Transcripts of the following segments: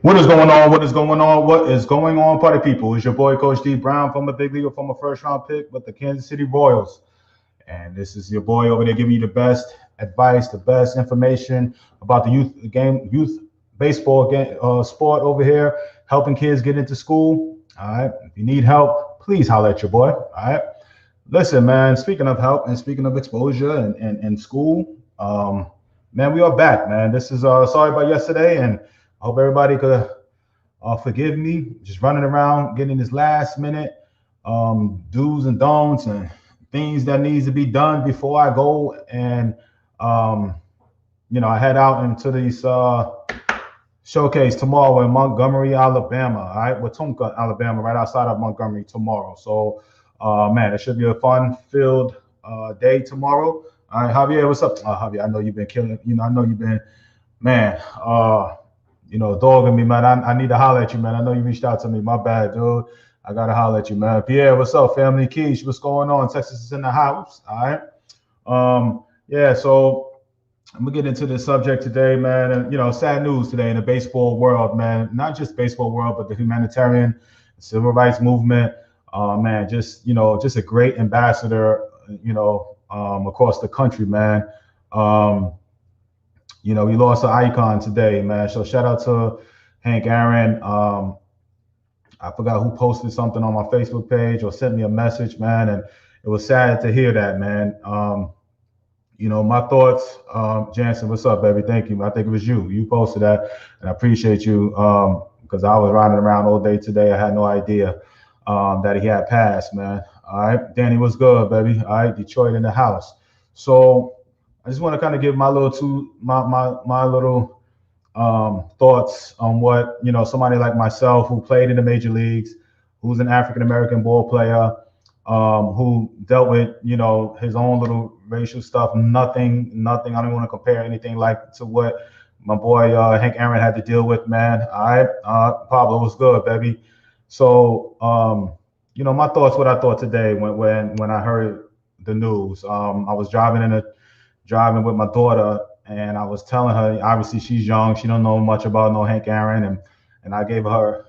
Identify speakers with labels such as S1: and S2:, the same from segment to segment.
S1: What is going on? What is going on? What is going on, party people? It's your boy, Coach D Brown, from the big league, from a first round pick with the Kansas City Royals. And this is your boy over there giving you the best advice, the best information about the youth game, youth baseball game, sport over here, helping kids get into school. All right. If you need help, please holler at your boy. All right. Listen, man, speaking of help and speaking of exposure and school, man, we are back, man. This is sorry about yesterday, and I hope everybody could forgive me. Just running around getting this last minute do's and don'ts and things that needs to be done before I go and um, I head out into these showcase tomorrow in Montgomery, Alabama. All right, Wetumpka, Alabama, right outside of Montgomery tomorrow. So, man, it should be a fun-filled day tomorrow. All right, Javier, what's up? Javier, I know you've been killing. I know you've been, man. Dogging me, man. I need to holler at you, man. I know you reached out to me. My bad, dude. I gotta holler at you, man. Pierre, what's up, family? Keish, what's going on? Texas is in the house. All right. Yeah. So I'm gonna get into this subject today, man. And sad news today in the baseball world, man. Not just baseball world, but the humanitarian civil rights movement. Man, just a great ambassador, across the country, man. Um, we lost an icon today, man. So shout out to Hank Aaron. I forgot who posted something on my Facebook page or sent me a message, man, and it was sad to hear that, man. My thoughts, Jansen. What's up, baby? Thank you. I think it was you. You posted that, and I appreciate you because I was riding around all day today. I had no idea that he had passed, man. All right, Danny, what's good, baby? All right, Detroit in the house. So I just want to kind of give my little thoughts on what somebody like myself who played in the major leagues, who's an African American ball player, who dealt with his own little racial stuff. Nothing. I don't want to compare anything like to what my boy Hank Aaron had to deal with, man. All right, Pablo was good, baby. So my thoughts. What I thought today when I heard the news. I was driving with my daughter, and I was telling her, obviously she's young, she don't know much about no Hank Aaron, and I gave her,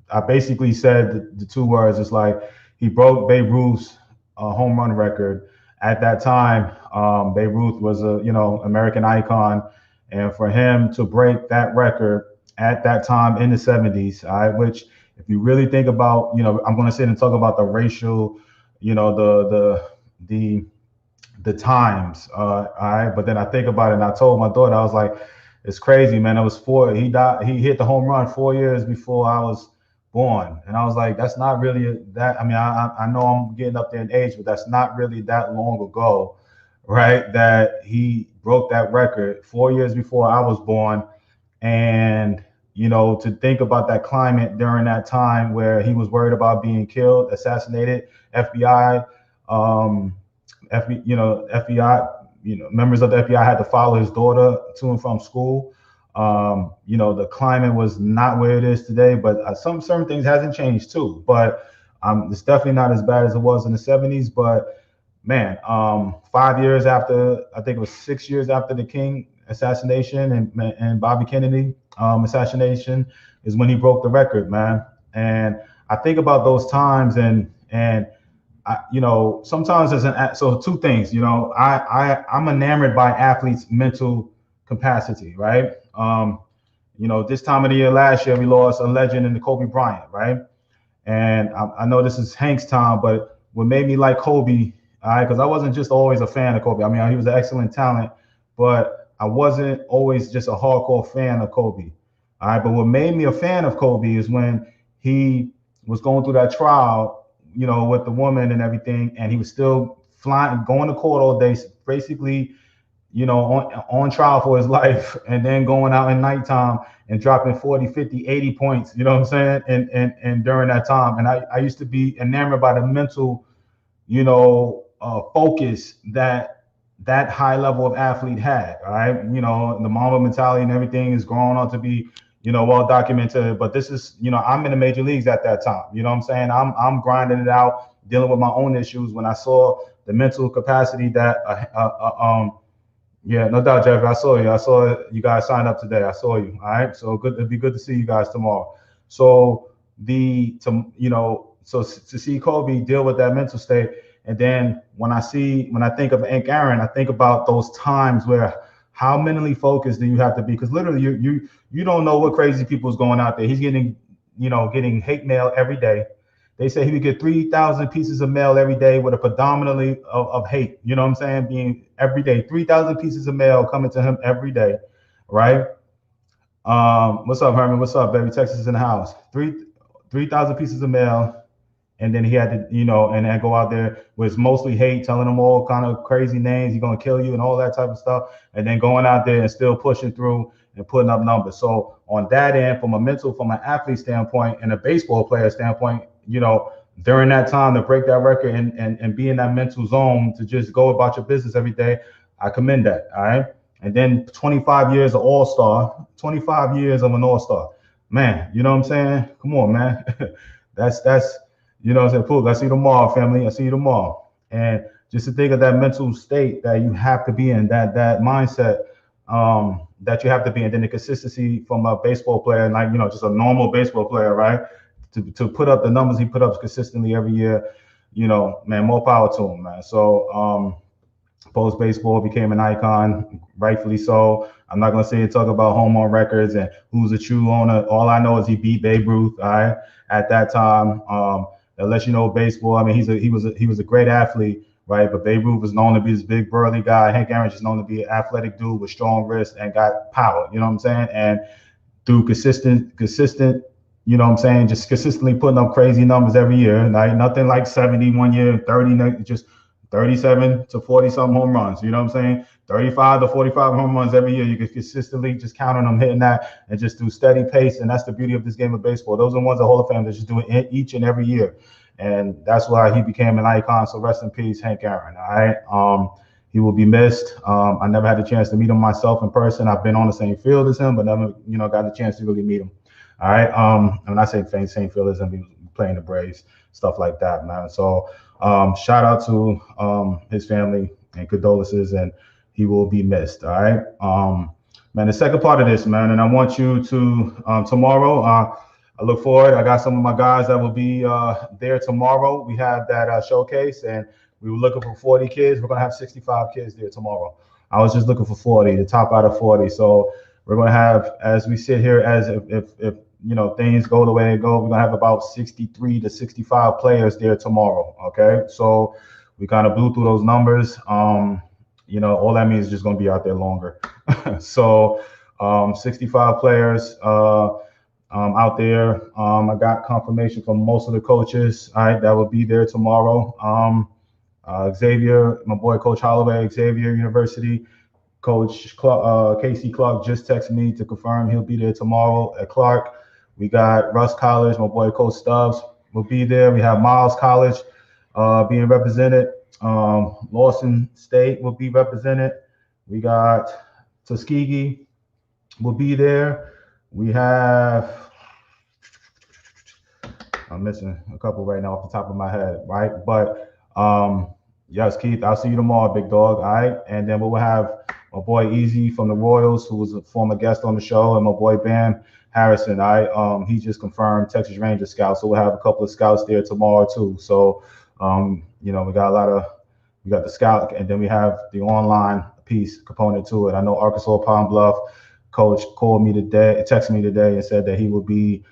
S1: I basically said the two words. It's like he broke Babe Ruth's home run record. At that time, Babe Ruth was a American icon, and for him to break that record at that time in the '70s, all right, which if you really think about, I'm going to sit and talk about the racial, the the times. All right. But then I think about it and I told my daughter, I was like, it's crazy, man. It was he died, he hit the home run 4 years before I was born. And I was like, that's not really that. I mean, I know I'm getting up there in age, but that's not really that long ago, right? That he broke that record 4 years before I was born. And, to think about that climate during that time where he was worried about being killed, assassinated, FBI, um, FBI, members of the FBI had to follow his daughter to and from school. The climate was not where it is today, but some certain things hasn't changed too. But it's definitely not as bad as it was in the '70s. But man, 5 years after, I think it was 6 years after the King assassination and Bobby Kennedy assassination is when he broke the record, man. And I think about those times and sometimes as so two things, I'm enamored by athletes' mental capacity, right? This time of the year last year we lost a legend in the Kobe Bryant, right? And I know this is Hank's time, but what made me like Kobe, all right, because I wasn't just always a fan of Kobe. I mean, he was an excellent talent, but I wasn't always just a hardcore fan of Kobe. All right, but what made me a fan of Kobe is when he was going through that trial, with the woman and everything, and he was still flying, going to court all day, basically, on trial for his life, and then going out in nighttime and dropping 40, 50, 80 points, you know what I'm saying? And during that time. And I used to be enamored by the mental, focus that high level of athlete had. All right. The Mamba mentality and everything is growing on to be, well documented. But this is, I'm in the major leagues at that time. You know what I'm saying? I'm grinding it out, dealing with my own issues. When I saw the mental capacity that Yeah, no doubt, Jeff. I saw you. I saw you guys signed up today. I saw you. All right. So good. It'd be good to see you guys tomorrow. So to see Kobe deal with that mental state, and then when I think of Hank Aaron, I think about those times where how mentally focused do you have to be? Because literally, you don't know what crazy people is going out there. He's getting hate mail every day. They say he would get 3,000 pieces of mail every day with a predominantly of hate. You know what I'm saying? Being every day, 3,000 pieces of mail coming to him every day, right? What's up, Herman? What's up, baby? Texas is in the house. 3,000 pieces of mail, and then he had to, and then go out there with mostly hate, telling them all kind of crazy names. He's gonna kill you and all that type of stuff, and then going out there and still pushing through and putting up numbers. So on that end, from an athlete standpoint and a baseball player standpoint, during that time to break that record and be in that mental zone to just go about your business every day, I commend that. All right. And then 25 years of all-star, 25 years of an all-star. Man, you know what I'm saying? Come on, man. that's you know what I'm saying? Poop. I see you tomorrow, family. I see you tomorrow. And just to think of that mental state that you have to be in, that mindset that you have to be in, then the consistency from a baseball player, like, just a normal baseball player, right? To put up the numbers he put up consistently every year, man, more power to him, man. So post baseball became an icon, rightfully so. I'm not gonna say talk about home run records and who's a true owner. All I know is he beat Babe Ruth, all right, at that time. That lets you know baseball. I mean, he was a great athlete, right? But Babe Ruth was known to be this big burly guy. Hank Aaron is known to be an athletic dude with strong wrists and got power. You know what I'm saying? And through consistent, you know what I'm saying, just consistently putting up crazy numbers every year. Like nothing like 70 one year, 30, just 37 to 40 some home runs. You know what I'm saying? 35 to 45 home runs every year. You can consistently just count on them hitting that and just do steady pace. And that's the beauty of this game of baseball. Those are the ones that Hall of Fame that just do it each and every year. And that's why he became an icon. So rest in peace, Hank Aaron. All right. He will be missed. I never had a chance to meet him myself in person. I've been on the same field as him, but never, got a chance to really meet him. All right. When I say same field as him, he was playing the Braves, stuff like that, man. So shout out to his family and condolences, and he will be missed. All right. Man, the second part of this, man, and I want you to tomorrow. I look forward. I got some of my guys that will be there tomorrow. We have that showcase, and we were looking for 40 kids. We're gonna have 65 kids there tomorrow. I was just looking for 40, the top out of 40. So we're gonna have, as we sit here, as if things go the way they go, we're gonna have about 63 to 65 players there tomorrow. Okay, so we kind of blew through those numbers. All that means is just gonna be out there longer. So 65 players out there. I got confirmation from most of the coaches, all right, that will be there tomorrow. Xavier, my boy Coach Holloway, Xavier University. Coach Casey Clark just texted me to confirm he'll be there tomorrow at Clark. We got Russ College, my boy Coach Stubbs will be there. We have Miles College being represented. Lawson State will be represented. We got Tuskegee will be there. We have, I'm missing a couple right now off the top of my head, right? But yes, Keith, I'll see you tomorrow, big dog. All right. And then we'll have my boy Easy from the Royals, who was a former guest on the show, and my boy Bam Harrison. He just confirmed Texas Ranger scout. So we'll have a couple of scouts there tomorrow too. So we got the scout, and then we have the online piece component to it. I know Arkansas Pine Bluff coach texted me today and said that he will be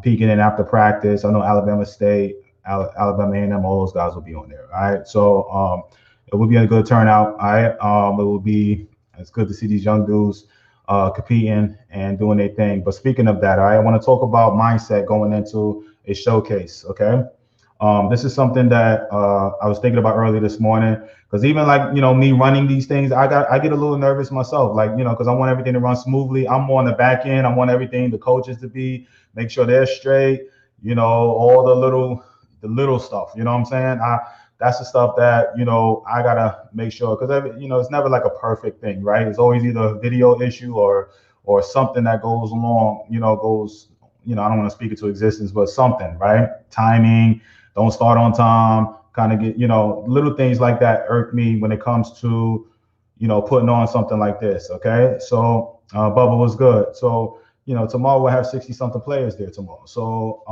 S1: peeking in after practice. I know Alabama State, Alabama A&M, all those guys will be on there. All right. So it will be a good turnout. All right. It's good to see these young dudes competing and doing their thing. But speaking of that, all right, I want to talk about mindset going into a showcase. Okay. This is something that I was thinking about early this morning, because even like, me running these things, I get a little nervous myself, like, because I want everything to run smoothly. I'm on the back end. I want everything, the coaches to make sure they're straight, all the little stuff, you know what I'm saying? That's the stuff that, I gotta make sure, because it's never like a perfect thing, right? It's always either a video issue or something that goes along, I don't want to speak it to existence, but something, right? Timing, don't start on time, kind of get, little things like that irk me when it comes to, putting on something like this. Okay, so Bubba was good. So tomorrow we'll have 60 something players there tomorrow. So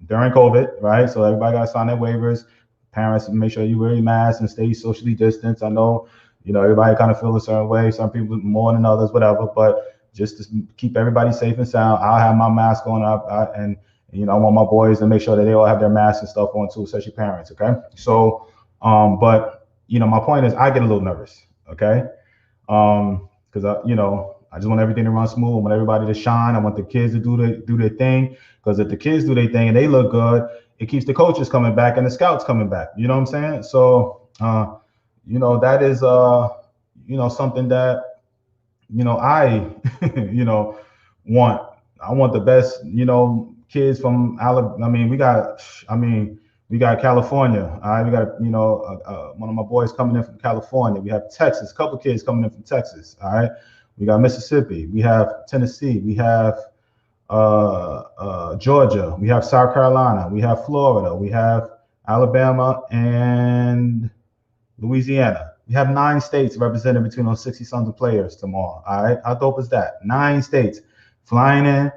S1: during COVID, right? So everybody got to sign their waivers. Parents, make sure you wear your mask and stay socially distanced. I know, everybody kind of feel a certain way. Some people more than others, whatever. But just to keep everybody safe and sound, I'll have my mask on up, and I want my boys to make sure that they all have their masks and stuff on too, especially parents. Okay, so but my point is, I get a little nervous. Okay, because I just want everything to run smooth. I want everybody to shine. I want the kids to do their thing. Because if the kids do their thing and they look good, it keeps the coaches coming back and the scouts coming back. You know what I'm saying? So, that is, something that, I, want. I want the best, kids from Alabama. We got California. All right, we got one of my boys coming in from California. We have Texas, a couple kids coming in from Texas. All right, we got Mississippi. We have Tennessee. We have Georgia. We have South Carolina. We have Florida. We have Alabama and Louisiana. We have 9 states represented between those 60-something players tomorrow. All right, how dope is that? 9 states flying in,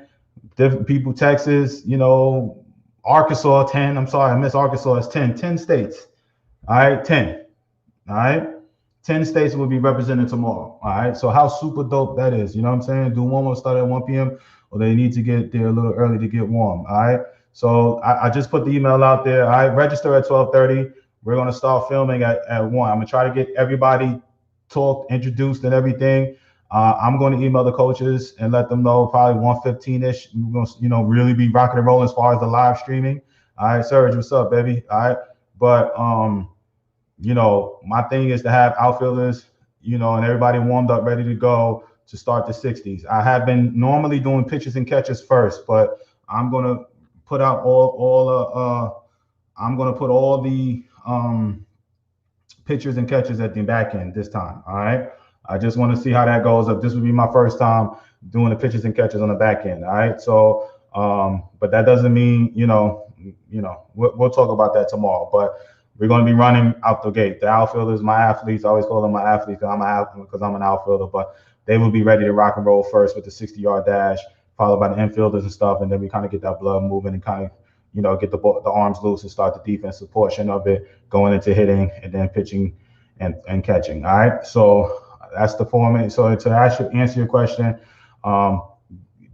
S1: different people. Texas, Arkansas, 10. I'm sorry, I missed Arkansas. It's 10. 10 states. All right, 10. All right, 10 states will be represented tomorrow. All right, so how super dope that is. You know what I'm saying? Do one will start at 1 p.m. or they need to get there a little early to get warm. All right, so I just put the email out there. All right, register at 12:30. We're going to start filming at 1. I'm going to try to get everybody talked, introduced, and everything. I'm going to email the coaches and let them know probably 1:15-ish. We're going to, really be rocking and rolling as far as the live streaming. All right, Serge, what's up, baby? All right, but my thing is to have outfielders, and everybody warmed up, ready to go to start the 60s. I have been normally doing pitches and catches first, but I'm going to put out I'm going to put all the pitchers and catches at the back end this time. All right. I just want to see how that goes. This would be my first time doing the pitches and catches on the back end. All right. So, but that doesn't mean, we'll talk about that tomorrow, but we're going to be running out the gate. The outfielders, my athletes, I always call them my athletes because I'm an outfielder, but they will be ready to rock and roll first with the 60-yard dash, followed by the infielders and stuff. And then we kind of get that blood moving and kind of, get the arms loose and start the defensive portion of it, going into hitting and then pitching and catching. All right. So that's the format. So to answer your question,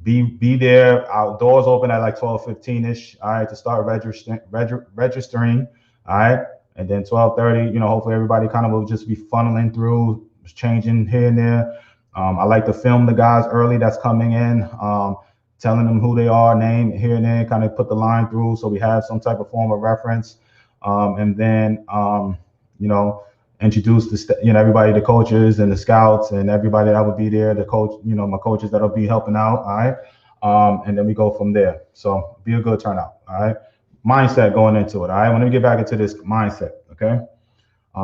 S1: be there. Our doors open at like 12:15-ish. All right, to start registering. All right, and then 12:30. Hopefully everybody kind of will just be funneling through, changing here and there. I like to film the guys early that's coming in, telling them who they are, name here and there, kind of put the line through so we have some type of form of reference, and then introduce everybody, the coaches and the scouts and everybody that would be there, the coach, my coaches that'll be helping out. All right, and then we go from there. So be a good turnout. All right, mindset going into it. All right, when we get back into this mindset, okay.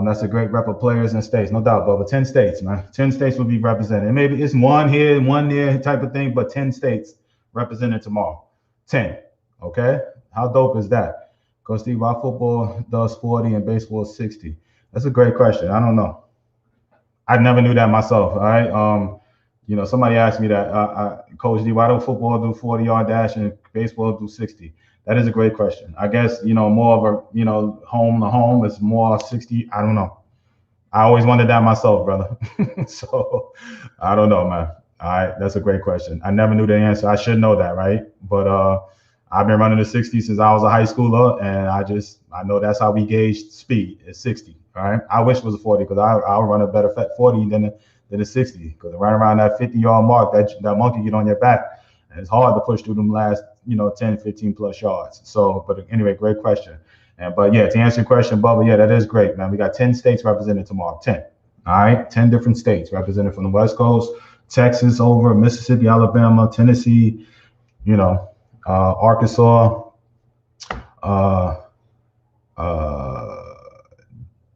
S1: That's a great rep of players and states, no doubt, Bubba. 10 states, man. 10 states will be represented. And maybe it's one here, one there type of thing, but 10 states represented tomorrow. 10. Okay? How dope is that? Coach Steve, why football does 40 and baseball 60? That's a great question. I don't know. I never knew that myself. All right. Somebody asked me that, Coach D, why do football do 40-yard dash and baseball do 60? That is a great question. I guess, more of a, home to home is more 60. I don't know. I always wondered that myself, brother. So I don't know, man. All right. That's a great question. I never knew the answer. I should know that, right? But I've been running the 60 since I was a high schooler, and I know that's how we gauge speed. It's 60. All right. I wish it was a 40 because I'll run a better 40 than a 60, because right around that 50-yard mark, that monkey get on your back, and it's hard to push through them last 10, 15 plus yards. So, but anyway, great question. But yeah, to answer your question, Bubba, yeah, that is great, man. We got 10 states represented tomorrow. 10. All right, 10 different states represented from the West Coast, Texas over, Mississippi, Alabama, Tennessee, Arkansas,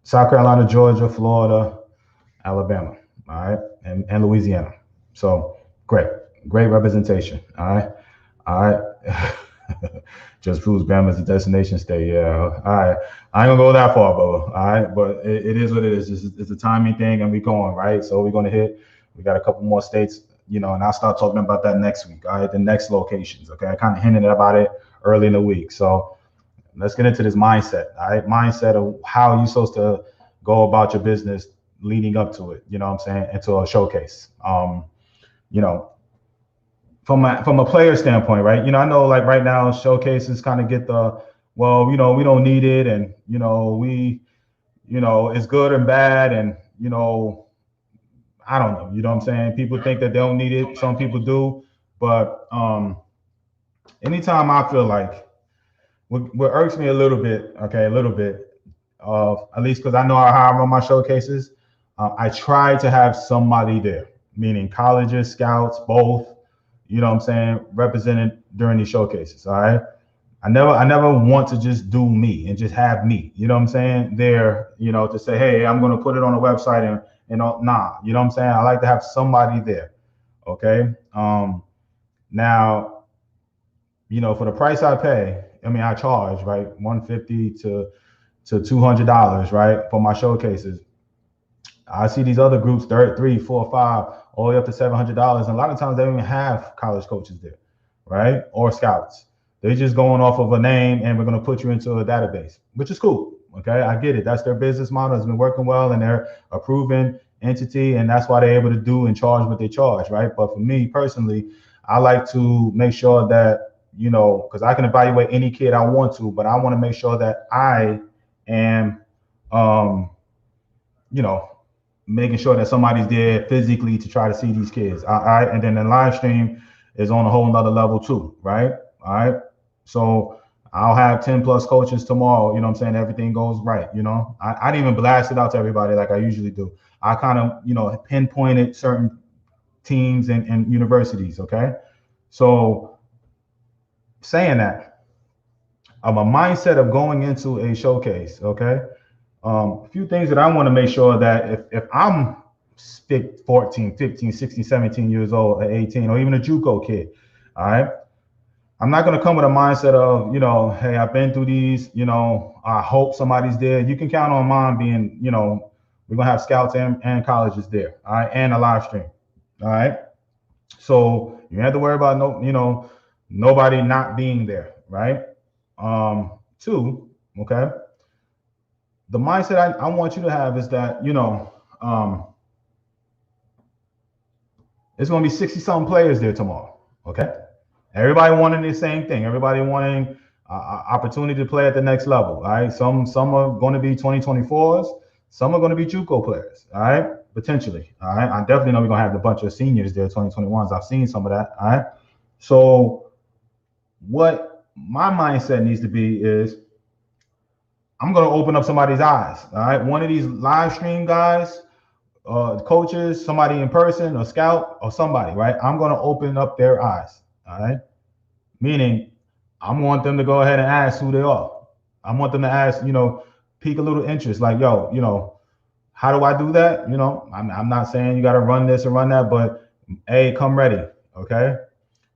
S1: South Carolina, Georgia, Florida, Alabama, all right, and Louisiana. So great representation. All right. Just proves Bama's a destination state. Yeah, all right. I ain't gonna go that far, bro. All right, but it is what it is. It's a timing thing, and we going right. So we're gonna hit. We got a couple more states, and I'll start talking about that next week. All right, the next locations. Okay, I kind of hinted about it early in the week. So let's get into this mindset. All right, mindset of how you supposed to go about your business leading up to it. You know what I'm saying? Into a showcase. You know, from a player standpoint, right? I know like right now showcases kind of get the well, we don't need it, and it's good and bad, and I don't know. You know what I'm saying? People think that they don't need it. Some people do, but anytime I feel like what irks me a little bit, okay, a little bit of at least because I know how I run my showcases. I try to have somebody there, meaning colleges, scouts, both. You know what I'm saying? Represented during these showcases. All right. I never want to just do me and just have me. You know what I'm saying? There, to say, hey, I'm gonna put it on a website and nah. You know what I'm saying? I like to have somebody there. Okay. Now, for the price I pay, I mean, I charge right $150 to $200, right, for my showcases. I see these other groups, 3, 4, 5, all the way up to $700. And a lot of times they don't even have college coaches there, right? Or scouts. They're just going off of a name and we're going to put you into a database, which is cool. Okay. I get it. That's their business model. It's been working well and they're a proven entity. And that's why they're able to do and charge what they charge, right? But for me personally, I like to make sure that, because I can evaluate any kid I want to, but I want to make sure that I am, making sure that somebody's there physically to try to see these kids. All right. And then the live stream is on a whole nother level too. Right. All right. So I'll have 10 plus coaches tomorrow. You know what I'm saying? Everything goes right. I didn't even blast it out to everybody like I usually do. I kind of, pinpointed certain teams and universities. Okay. So saying that, I'm a mindset of going into a showcase. Okay. A few things that I want to make sure that if I'm 14, 15, 16, 17 years old, or 18, or even a JUCO kid, all right, I'm not going to come with a mindset of, hey, I've been through these, I hope somebody's there. You can count on mine being, we're going to have scouts and colleges there, all right, and a live stream, all right. So you have to worry about nobody not being there, right? 2, okay. The mindset I want you to have is that, it's going to be 60-something players there tomorrow. Okay. Everybody wanting the same thing. Everybody wanting opportunity to play at the next level. All right. Some are going to be 2024s. Some are going to be JUCO players. All right. Potentially. All right. I definitely know we're going to have a bunch of seniors there, 2021s. I've seen some of that. All right. So what my mindset needs to be is, I'm going to open up somebody's eyes. All right. One of these live stream guys, coaches, somebody in person, a scout, or somebody, right? I'm going to open up their eyes. All right. Meaning, I want them to go ahead and ask who they are. I want them to ask, pique a little interest. Like, yo, how do I do that? I'm not saying you got to run this or run that, but hey, come ready. Okay.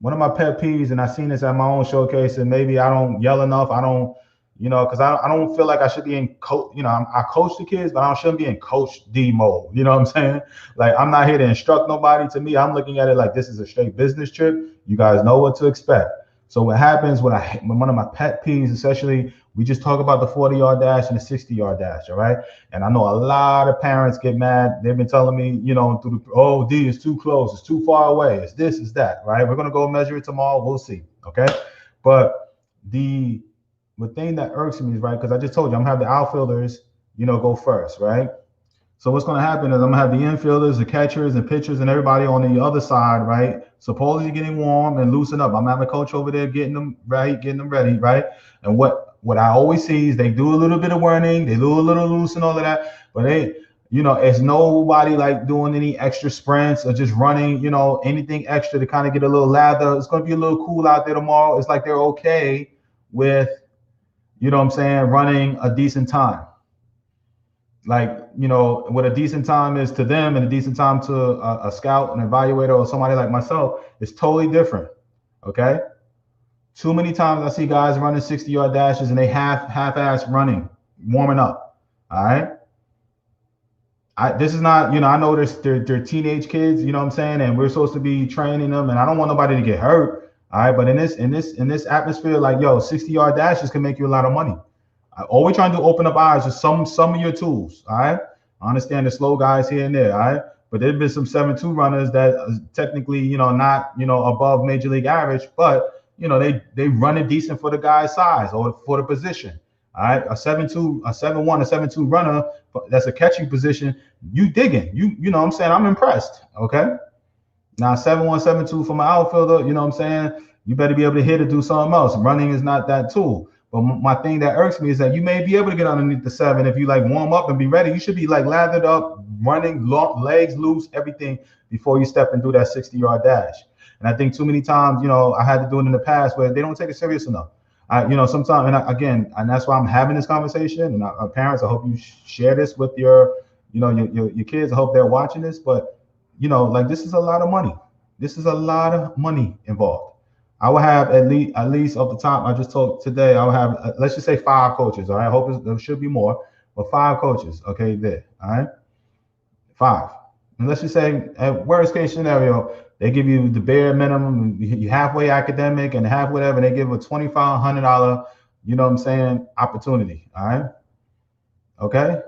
S1: One of my pet peeves, and I've seen this at my own showcase, and maybe I don't yell enough. I don't, because I don't feel like I should be in coach. I coach the kids, but I shouldn't be in coach D mode. You know what I'm saying? Like, I'm not here to instruct nobody. To me, I'm looking at it like this is a straight business trip. You guys know what to expect. So what happens when one of my pet peeves, especially, we just talk about the 40-yard dash and the 60-yard dash, all right? And I know a lot of parents get mad. They've been telling me, D, it's too close, it's too far away, it's this, it's that, right? We're gonna go measure it tomorrow, we'll see, okay? But the thing that irks me is, right, because I just told you, I'm gonna have the outfielders, go first, right? So what's going to happen is I'm going to have the infielders, the catchers, and pitchers, and everybody on the other side, right? Supposedly getting warm and loosen up. I'm having a coach over there getting them right, getting them ready, right? And what I always see is they do a little bit of running, they do a little loose and all of that, but it's nobody like doing any extra sprints or just running, anything extra to kind of get a little lather. It's going to be a little cool out there tomorrow. It's like they're okay with, running a decent time. Like, what a decent time is to them and a decent time to a scout, an evaluator, or somebody like myself is totally different. Okay. Too many times I see guys running 60-yard dashes and they half-ass running, warming up. All right. This is not, I know they're teenage kids, you know what I'm saying, and we're supposed to be training them, and I don't want nobody to get hurt. All right, but in this atmosphere, like, yo, 60-yard dashes can make you a lot of money. All we're trying to do, open up eyes with some of your tools. All right. I understand the slow guys here and there. All right. But there's been some 7.2 runners that technically, not, above major league average, but they run it decent for the guy's size or for the position. All right, a 7.2, a 7.1, a 7.2 runner that's a catching position. You digging? You know what I'm saying? I'm impressed. Okay. Now 7.1, 7.2 from an outfielder. You know what I'm saying? You better be able to hit or do something else. Running is not that tool. But my thing that irks me is that you may be able to get underneath the 7 if you like warm up and be ready. You should be like lathered up, running, legs loose, everything before you step and do that 60-yard dash. And I think too many times, I had to do it in the past where they don't take it serious enough. Sometimes, and that's why I'm having this conversation. And parents, I hope you share this with your kids. I hope they're watching this. But, this is a lot of money. This is a lot of money involved. I will have at least off the top, I just told today, I will have, let's just say 5 coaches. All right. I hope there should be more, but 5 coaches. Okay. There. All right. 5. And let's just say at worst case scenario, they give you the bare minimum, you halfway academic and half whatever, they give a $2,500, you know what I'm saying, opportunity. All right. Okay.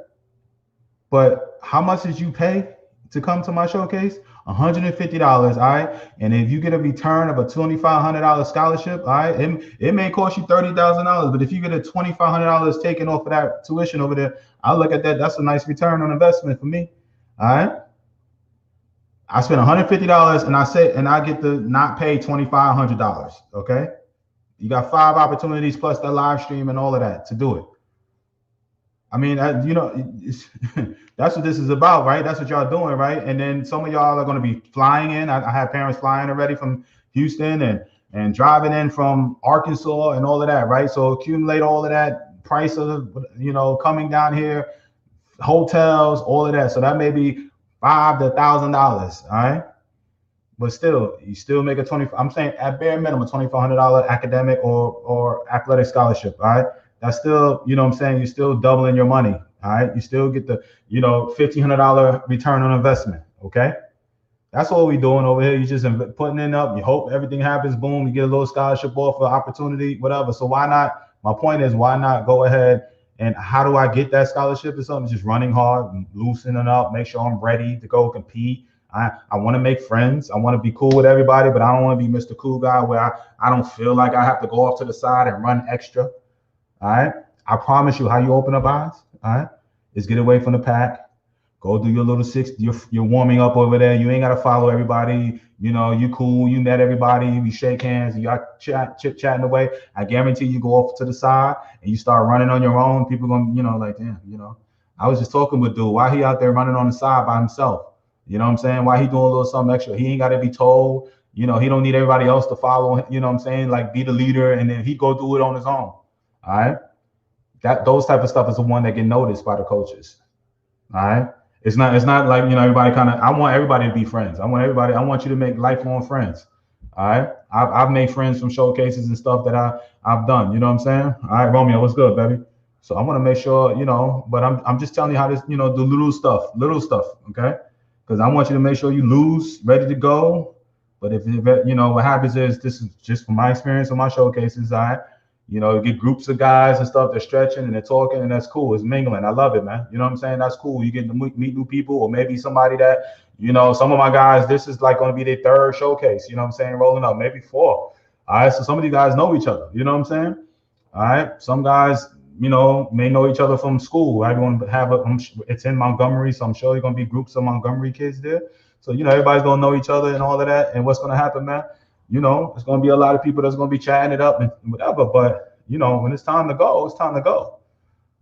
S1: But how much did you pay to come to my showcase? $150. All right. And if you get a return of a $2,500 scholarship, all right, it may cost you $30,000. But if you get a $2,500 taken off of that tuition over there, I look at that. That's a nice return on investment for me. All right. I spent $150 and I get to not pay $2,500. Okay. You got 5 opportunities plus that live stream and all of that to do it. I mean, that's what this is about, right? That's what y'all doing, right? And then some of y'all are going to be flying in. I have parents flying already from Houston and driving in from Arkansas and all of that, right? So accumulate all of that price of, coming down here, hotels, all of that. So that may be $5,000 to $1,000, all right? But still, you still make I'm saying at bare minimum, $2,500 academic or athletic scholarship, all right? That's still, you know what I'm saying? You're still doubling your money, all right? You still get the, $1,500 return on investment, okay? That's what we're doing over here. You just putting it up. You hope everything happens. Boom, you get a little scholarship offer, opportunity, whatever. So why not? My point is, why not go ahead and how do I get that scholarship or something? Just running hard, loosening up, make sure I'm ready to go compete. I want to make friends. I want to be cool with everybody, but I don't want to be Mr. Cool Guy where I don't feel like I have to go off to the side and run extra. All right. I promise you, how you open up eyes, all right, is get away from the pack. Go do your little 6. You're warming up over there. You ain't got to follow everybody. You cool. You met everybody. You shake hands. You got chit-chatting away. I guarantee you go off to the side and you start running on your own. People going to, like, damn, I was just talking with dude. Why he out there running on the side by himself? You know what I'm saying? Why he doing a little something extra? He ain't got to be told. He don't need everybody else to follow. You know what I'm saying? Like, be the leader, and then he go do it on his own. All right. Those type of stuff is the one that get noticed by the coaches. All right. It's not like, everybody I want everybody to be friends. I want you to make lifelong friends. All right. I've made friends from showcases and stuff that I've done. You know what I'm saying? All right, Romeo, what's good, baby? So I want to make sure, but I'm just telling you how this, the little stuff. Okay. Because I want you to make sure you lose, ready to go. But if what happens is, this is just from my experience on my showcases, all right. You get groups of guys and stuff, they're stretching and they're talking, and that's cool. It's mingling. I love it, man. You know what I'm saying? That's cool. You get to meet new people, or maybe somebody that, some of my guys, this is like going to be their 3rd showcase, you know what I'm saying? Rolling up, maybe 4. All right. So some of you guys know each other. You know what I'm saying? All right. Some guys, may know each other from school. Everyone it's in Montgomery, so I'm sure there's going to be groups of Montgomery kids there. So, everybody's going to know each other and all of that. And what's going to happen, man? It's going to be a lot of people that's going to be chatting it up and whatever. But, when it's time to go, it's time to go.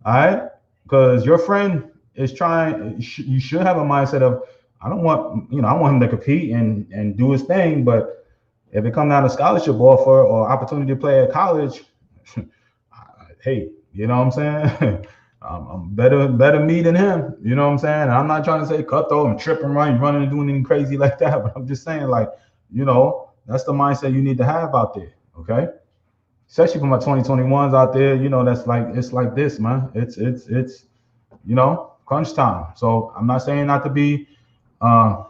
S1: All right. Because your friend is trying, you should have a mindset of, I want him to compete and do his thing. But if it comes down to scholarship offer or opportunity to play at college, hey, you know what I'm saying? I'm better me than him. You know what I'm saying? I'm not trying to say cutthroat and trip and running and doing anything crazy like that. But I'm just saying, like, that's the mindset you need to have out there. Okay. especially for my 2021s out there, you know, that's like it's like this, man. It's you know, crunch time. So I'm not saying not to be uh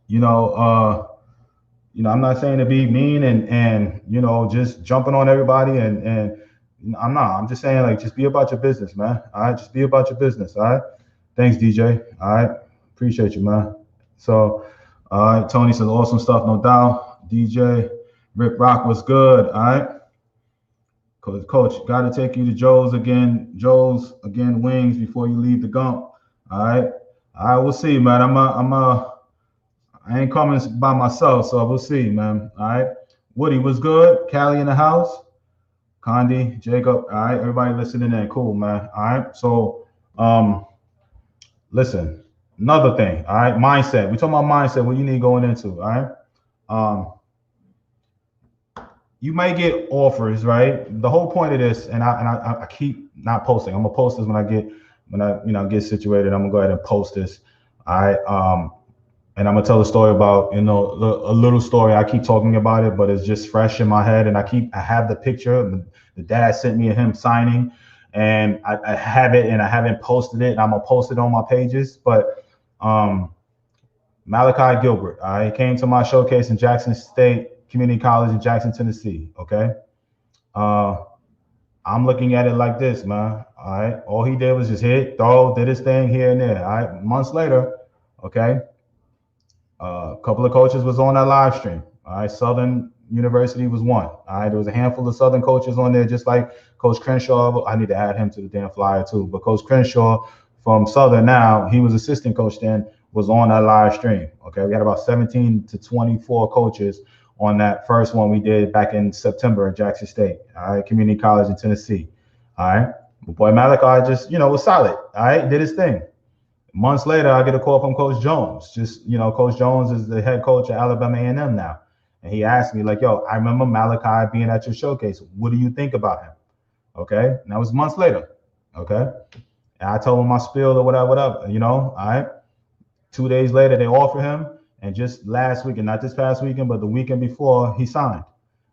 S1: you know I'm not saying to be mean and you know just jumping on everybody and I'm not. I'm just saying like just be about your business, man. All right, just be about your business. All right. Thanks, DJ. All right, appreciate you, man. So, all right, Tony says awesome stuff, no doubt. DJ Rick Rock was good. All right. Coach, got to take you to Joe's again, wings before you leave the Gump. All right. All right, we'll see, man. I ain't coming by myself, so we'll see, man. All right. Woody was good. Callie in the house. Condi, Jacob. All right. Everybody listening in. Cool, man. All right. So, listen, another thing. All right. Mindset. We talking about mindset, what you need going into. All right. You may get offers, right? The whole point of this, and I keep not posting. I'm gonna post this when I get situated. I'm gonna go ahead and post this. All right. And I'm gonna tell a story about, you know, a little story. I keep talking about it, but it's just fresh in my head. And I have the picture. The dad sent me him signing, and I have it, and I haven't posted it. And I'm gonna post it on my pages. But Malachi Gilbert, he came to my showcase in Jackson State Community College in Jackson, Tennessee. Okay. I'm looking at it like this, man. All right. All he did was just hit, throw, did his thing here and there. All right. Months later, okay. A couple of coaches was on that live stream. All right. Southern University was one. All right. There was a handful of Southern coaches on there, just like Coach Crenshaw. I need to add him to the damn flyer too. But Coach Crenshaw from Southern now, he was assistant coach then, was on that live stream. Okay. We had about 17 to 24 coaches on that first one we did back in September at Jackson State, all right, Community College in Tennessee. All right. My boy Malachi just, you know, was solid. All right, did his thing. Months later, I get a call from Coach Jones. Just, you know, Coach Jones is the head coach at Alabama A&M now. And he asked me, like, yo, I remember Malachi being at your showcase. What do you think about him? Okay. And that was months later. Okay. And I told him my spiel or whatever, you know, all right. 2 days later, they offer him. And just last weekend, not this past weekend, but the weekend before, he signed.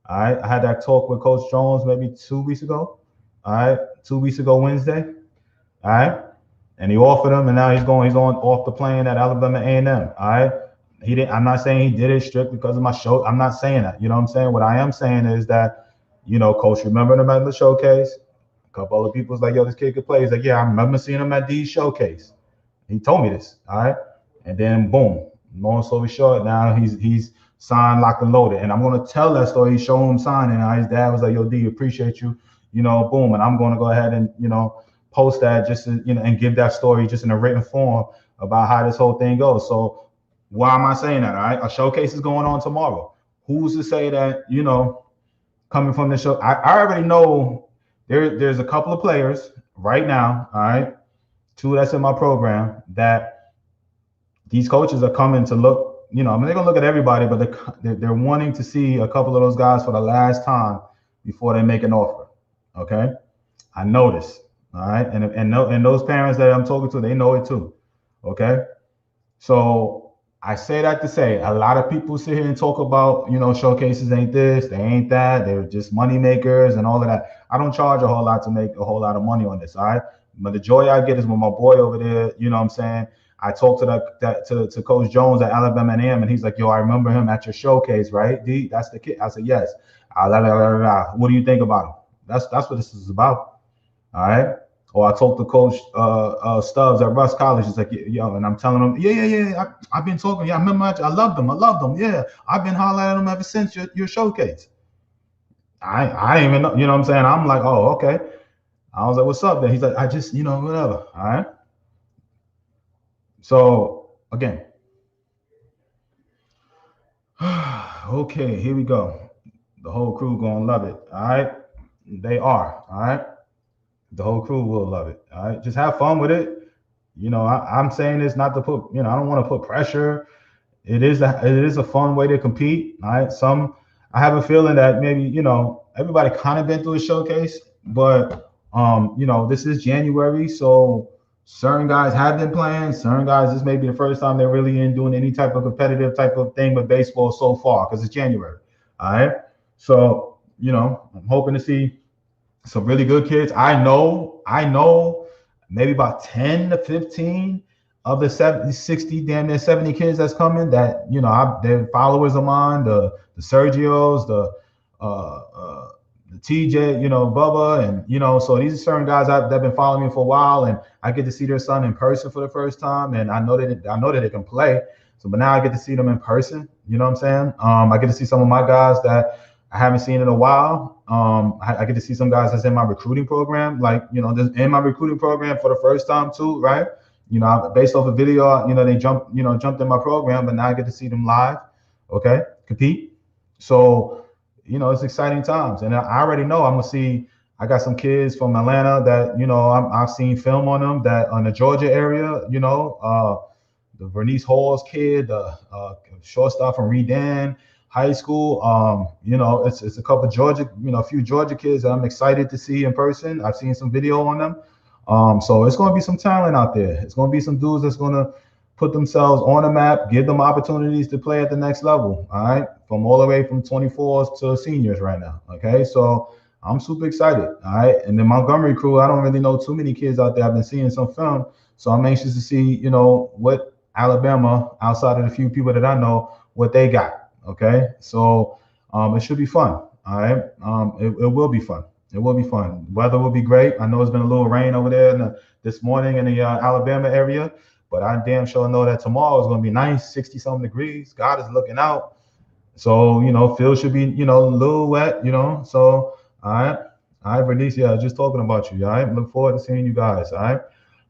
S1: All right. I had that talk with Coach Jones maybe 2 weeks ago. All right. 2 weeks ago, Wednesday. All right. And he offered him, and now he's on off the plane at Alabama A&M. All right. I'm not saying he did it strictly because of my show. I'm not saying that. You know what I'm saying? What I am saying is that, you know, Coach remembered him at the showcase. A couple other people was like, yo, this kid could play. He's like, yeah, I remember seeing him at D's showcase. He told me this. All right. And then boom. Long story short, now he's signed, locked, and loaded. And I'm gonna tell that story, show him signing. And his dad was like, "Yo, D, appreciate you," you know, boom. And I'm gonna go ahead and, you know, post that just to, you know, and give that story just in a written form about how this whole thing goes. So why am I saying that? All right, a showcase is going on tomorrow. Who's to say that, you know, coming from the show? I already know there's a couple of players right now. All right, 2 that's in my program that these coaches are coming to look, you know, I mean, they're going to look at everybody, but they're wanting to see a couple of those guys for the last time before they make an offer. Okay. I know this. All right. And those parents that I'm talking to, they know it too. Okay. So I say that to say a lot of people sit here and talk about, you know, showcases ain't this, they ain't that. They're just money makers and all of that. I don't charge a whole lot to make a whole lot of money on this. All right. But the joy I get is when my boy over there, you know what I'm saying? I talked to Coach Jones at Alabama A&M, and he's like, yo, I remember him at your showcase, right? D, that's the kid. I said, yes. What do you think about him? That's what this is about. All right. Or I talked to Coach Stubbs at Russ College. He's like, yo, and I'm telling him, yeah. I've been talking. Yeah, I remember. I loved him. Yeah, I've been hollering at him ever since your showcase. I ain't even know, you know what I'm saying? I'm like, oh, okay. I was like, what's up then? He's like, I just, you know, whatever. All right. So again, okay, here we go. The whole crew gonna love it. All right, they are. All right, the whole crew will love it. All right, just have fun with it. You know, I'm saying this not to put, you know, I don't want to put pressure. It is a fun way to compete. All right, I have a feeling that maybe, you know, everybody kind of been through a showcase, but you know, this is January, so certain guys have been playing. Certain guys, this may be the first time they're really in doing any type of competitive type of thing with baseball so far because it's January. All right. So I'm hoping to see some really good kids. I know maybe about 10 to 15 of the 70, 60, damn near 70 kids that's coming that, they're followers of mine, the Sergios, the TJ, Bubba, and, so these are certain guys that have been following me for a while, and I get to see their son in person for the first time, and I know that they can play. So, but now I get to see them in person. You know what I'm saying? I get to see some of my guys that I haven't seen in a while. I get to see some guys that's in my recruiting program, like, in my recruiting program for the first time too, right? Based off a video, they jumped in my program, but now I get to see them live, okay, compete. So, it's exciting times. And I already know I'm going to see, I got some kids from Atlanta that, I've seen film on them that on the Georgia area, the Vernice Halls kid, the shortstop from Redan High School. It's a couple of Georgia, a few Georgia kids that I'm excited to see in person. I've seen some video on them. So it's going to be some talent out there. It's going to be some dudes that's going to put themselves on the map, give them opportunities to play at the next level. All right. From all the way from 24s to seniors right now. Okay. So I'm super excited. All right. And then Montgomery crew, I don't really know too many kids out there. I've been seeing some film. So I'm anxious to see, what Alabama, outside of the few people that I know, what they got. Okay. So it should be fun. All right. It will be fun. It will be fun. Weather will be great. I know it's been a little rain over there this morning in the Alabama area, but I damn sure know that tomorrow is going to be nice, 60-something degrees. God is looking out. So, field should be, a little wet, So, all right. All right, Bernice, yeah, just talking about you. All right. Look forward to seeing you guys. All right.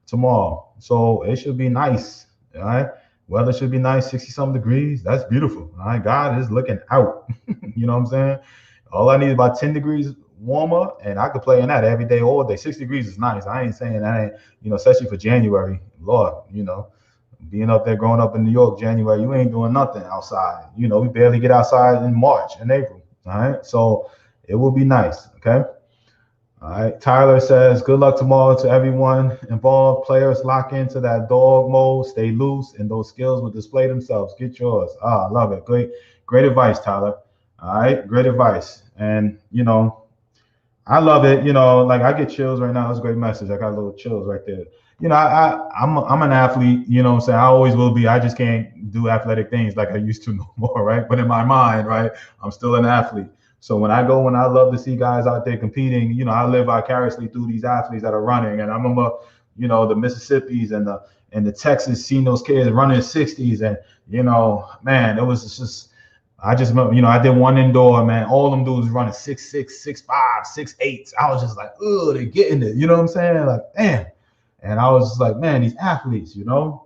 S1: Tomorrow. So it should be nice. All right. Weather should be nice, 60-something degrees. That's beautiful. All right. God is looking out. You know what I'm saying? All I need is about 10 degrees warmer, and I could play in that every day, all day. 60 degrees is nice. I ain't saying that ain't, especially for January. Lord, being up there, growing up in New York, January, you ain't doing nothing outside. We barely get outside in March and April. All right. So it will be nice. Okay. All right. Tyler says, good luck tomorrow to everyone involved. Players lock into that dog mode, stay loose, and those skills will display themselves. Get yours. I love it. Great advice, Tyler. All right. Great advice. And, I love it. Like I get chills right now. That's a great message. I got a little chills right there. I'm an athlete, what I'm saying? I always will be. I just can't do athletic things like I used to no more, right? But in my mind, right, I'm still an athlete. So when I love to see guys out there competing, I live vicariously through these athletes that are running. And I remember, the Mississippis and the Texas, seeing those kids running 60s. And, man, it was just, I just remember, I did one indoor, man. All them dudes running 6'6", 6'5", 6'8". I was just like, oh, they're getting it. You know what I'm saying? Like, damn. And I was just like, man, these athletes,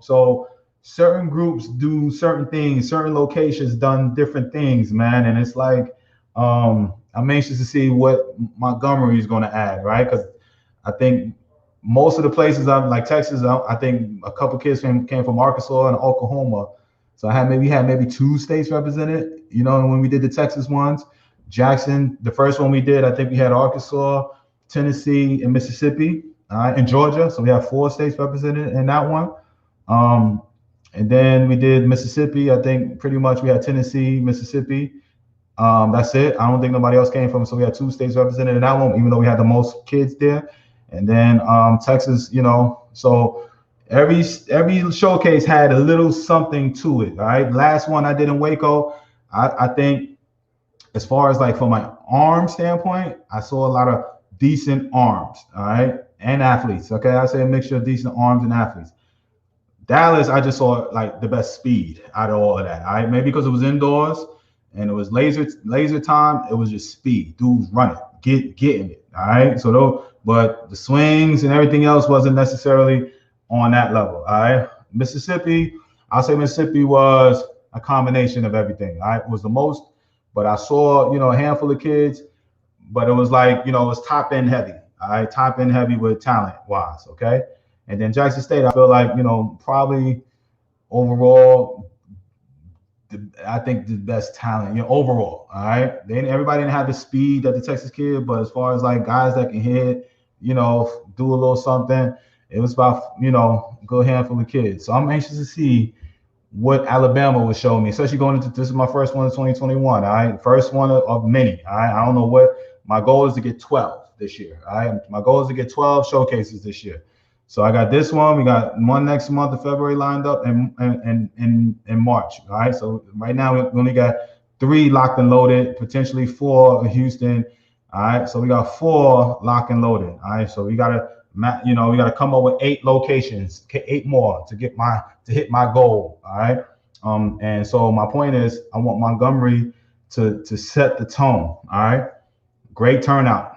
S1: So certain groups do certain things, certain locations done different things, man. And it's like, I'm anxious to see what Montgomery is going to add, right? Because I think most of the places, like Texas, I think a couple kids came from Arkansas and Oklahoma. So I had maybe 2 states represented, when we did the Texas ones. Jackson, the first one we did, I think we had Arkansas, Tennessee, and Mississippi, and Georgia. So we have 4 states represented in that one. And then we did Mississippi. I think pretty much we had Tennessee, Mississippi. That's it. I don't think nobody else came from. So we had 2 states represented in that one, even though we had the most kids there. And then Texas, so every showcase had a little something to it. All right. Last one I did in Waco, I think as far as like from my arm standpoint, I saw a lot of decent arms. All right. And athletes. Okay. I say a mixture of decent arms and athletes. Dallas, I just saw like the best speed out of all of that. All right. Maybe because it was indoors and it was laser time. It was just speed. Dudes running, getting it. All right. So but the swings and everything else wasn't necessarily on that level. All right. Mississippi, I'll say Mississippi was a combination of everything. All right. It was the most, but I saw, a handful of kids, but it was like, it was top end heavy. All right. Top end heavy with talent wise. Okay. And then Jackson State, I feel like, probably overall, I think the best talent, overall. All right. Then everybody didn't have the speed that the Texas kid, but as far as like guys that can hit, do a little something, it was about, a good handful of kids. So I'm anxious to see what Alabama was showing me, especially going into this is my first one in 2021. All right, first one of many. All right, I don't know what my goal is to get 12 this year. All right, my goal is to get 12 showcases this year. So I got this one. We got one next month of February lined up, and in March. All right, so right now we only got 3 locked and loaded, potentially 4 in Houston. All right, so we got 4 locked and loaded. All right, so we gotta, we gotta come up with 8 locations, 8 more to hit my goal. All right, and so my point is, I want Montgomery to set the tone. All right, great turnout.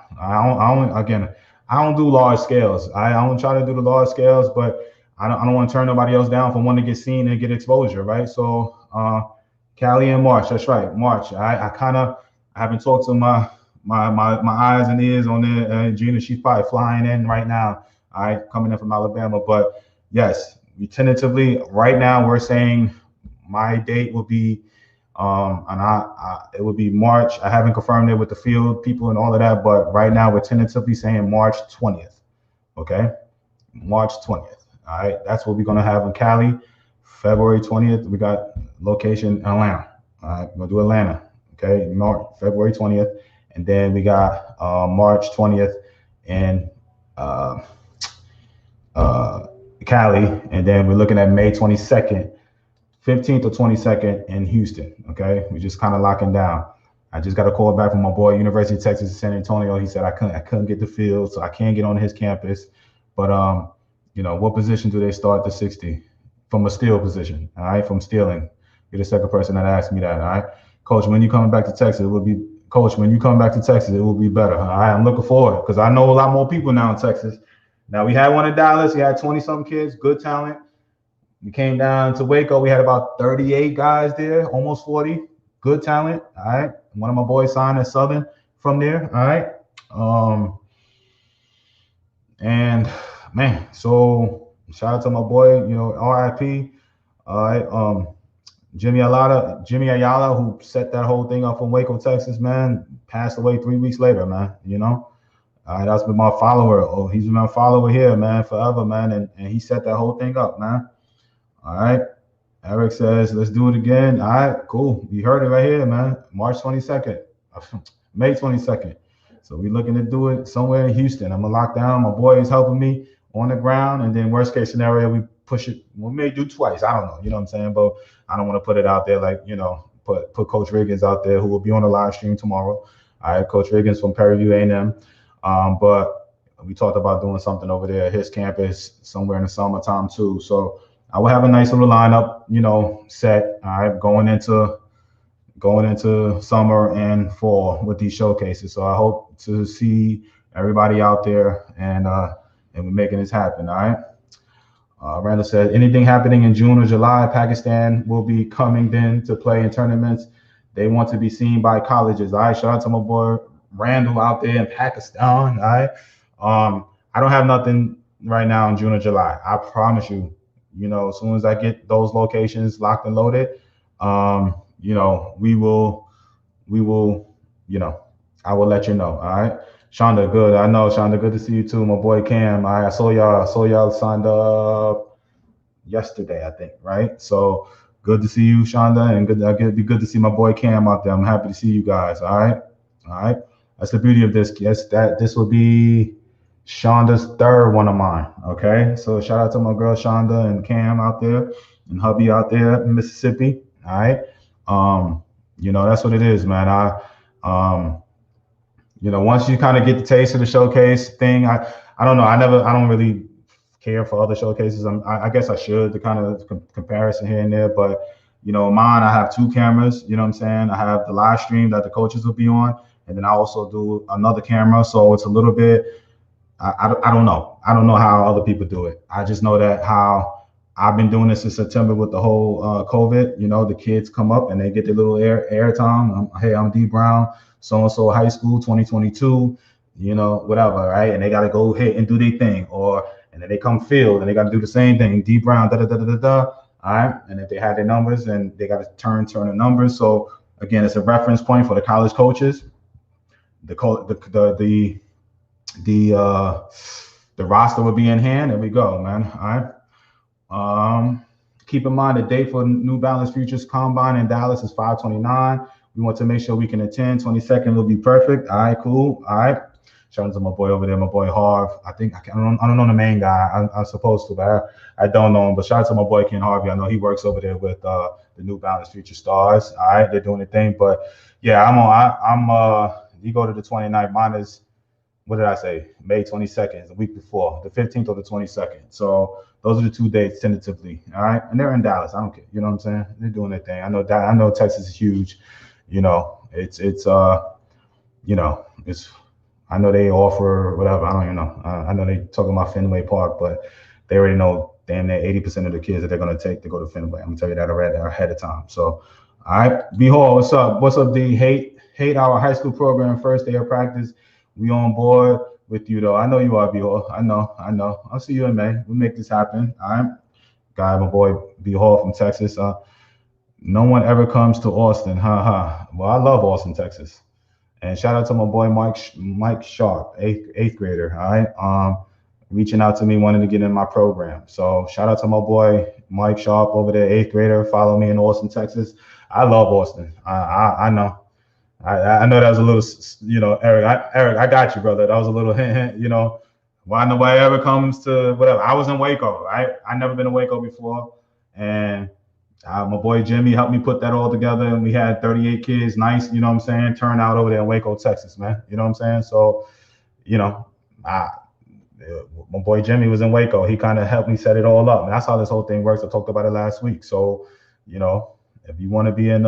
S1: I don't do large scales. I don't try to do the large scales, but I don't want to turn nobody else down for wanting to get seen and get exposure, right? So Cali in March, that's right, March. I haven't talked to my eyes and ears on there. Gina, she's probably flying in right now. All right, coming in from Alabama, but yes, we tentatively right now we're saying my date will be it would be March. I haven't confirmed it with the field people and all of that, but right now we're tentatively saying March 20th. Okay, March 20th. All right, that's what we're gonna have in Cali. February 20th, we got location Atlanta. All right, we're gonna do Atlanta. Okay, February 20th, and then we got March 20th in Cali, and then we're looking at May 22nd. 15th or 22nd in Houston. Okay, we just kind of locking down. I just got a call back from my boy, University of Texas San Antonio. He said I couldn't get the field, so I can't get on his campus. But what position do they start the 60? From a steal position. All right, from stealing. You're the second person that asked me that. All right, Coach, when you coming back to Texas, it will be better. All right, I'm looking forward because I know a lot more people now in Texas. Now we had one in Dallas. We had 20-something kids, good talent. We came down to Waco. We had about 38 guys there, almost 40. Good talent. All right. One of my boys signed at Southern from there. All right. And man, so shout out to my boy, RIP. All right. Jimmy Ayala, who set that whole thing up from Waco, Texas, man, passed away 3 weeks later, man. All right, that's been my follower. Oh, he's been my follower here, man, forever, man. And he set that whole thing up, man. All right. Eric says, let's do it again. All right, cool. You heard it right here, man. March 22nd, May 22nd. So we're looking to do it somewhere in Houston. I'm going to lock down. My boy is helping me on the ground. And then worst case scenario, we push it. We may do twice. I don't know. You know what I'm saying? But I don't want to put it out there like, put Coach Riggins out there who will be on the live stream tomorrow. All right, Coach Riggins from Prairie View A&M. But we talked about doing something over there at his campus somewhere in the summertime too. So I will have a nice little lineup, set. All right, going into summer and fall with these showcases. So I hope to see everybody out there and we're making this happen. All right. Randall said, anything happening in June or July, Pakistan will be coming then to play in tournaments. They want to be seen by colleges. All right. Shout out to my boy Randall out there in Pakistan. All right. I don't have nothing right now in June or July. I promise you. As soon as I get those locations locked and loaded, we will, I will let you know. All right. Shonda, good. I know, Shonda, good to see you too. My boy Cam. All right. I saw y'all signed up yesterday, I think, right? So good to see you, Shonda, and it'd be good to see my boy Cam out there. I'm happy to see you guys. All right. All right. That's the beauty of this. Yes, this will be Shonda's third one of mine. Okay, so shout out to my girl Shonda and Cam out there and hubby out there in Mississippi. All right, that's what it is, man. Once you kind of get the taste of the showcase thing, I don't know. I don't really care for other showcases. I guess I should, the kind of comparison here and there, but mine, I have 2 cameras. You know what I'm saying? I have the live stream that the coaches will be on, and then I also do another camera. So it's a little bit. I don't know. I don't know how other people do it. I just know that how I've been doing this in September with the whole COVID. The kids come up and they get their little air time. Hey, I'm D Brown, so-and-so high school, 2022, whatever, right? And they got to go ahead and do their thing. And then they come field and they got to do the same thing. D Brown, da-da-da-da-da-da. All right. And if they had their numbers, then they got to turn the numbers. So again, it's a reference point for the college coaches. The roster will be in hand. There we go, man. All right. Keep in mind the date for New Balance Futures Combine in Dallas is 5/29. We want to make sure we can attend. 22nd will be perfect. All right, cool. All right. Shout out to my boy over there, my boy Harv. I don't know the main guy. I'm supposed to, but I don't know him. But shout out to my boy Ken Harvey. I know he works over there with the New Balance Future Stars. All right, they're doing the thing. But yeah, you go to the 29th. Mine is, what did I say? May 22nd, the week before, the 15th or the 22nd. So those are the 2 dates tentatively. All right, and they're in Dallas. I don't care. You know what I'm saying? They're doing their thing. I know Texas is huge. You know, it's I know they offer whatever. I don't even know. I know they talking about Fenway Park, but they already know damn near 80% of the kids that they're gonna take to go to Fenway. I'm gonna tell you that already ahead of time. So, all right, B Hall, what's up? What's up, D? Hate our high school program first day of practice. We on board with you though. I know you are, B Hall. I know. I'll see you in May. We'll make this happen. All right, guy, my boy B Hall from Texas. No one ever comes to Austin. Well, I love Austin, Texas. And shout out to my boy Mike Sharp, eighth grader. All right, reaching out to me, wanting to get in my program. So shout out to my boy Mike Sharp over there, 8th grader. Follow me in Austin, Texas. I love Austin. I know. I know that was a little, Eric. I got you, brother. That was a little hint. Why nobody ever comes to whatever. I was in Waco, right? I never been to Waco before, and my boy Jimmy helped me put that all together, and we had 38 kids. Nice, you know what I'm saying? Turnout over there in Waco, Texas, man. You know what I'm saying? So, my boy Jimmy was in Waco. He kind of helped me set it all up. And that's how this whole thing works. I talked about it last week. So, if you want to be in,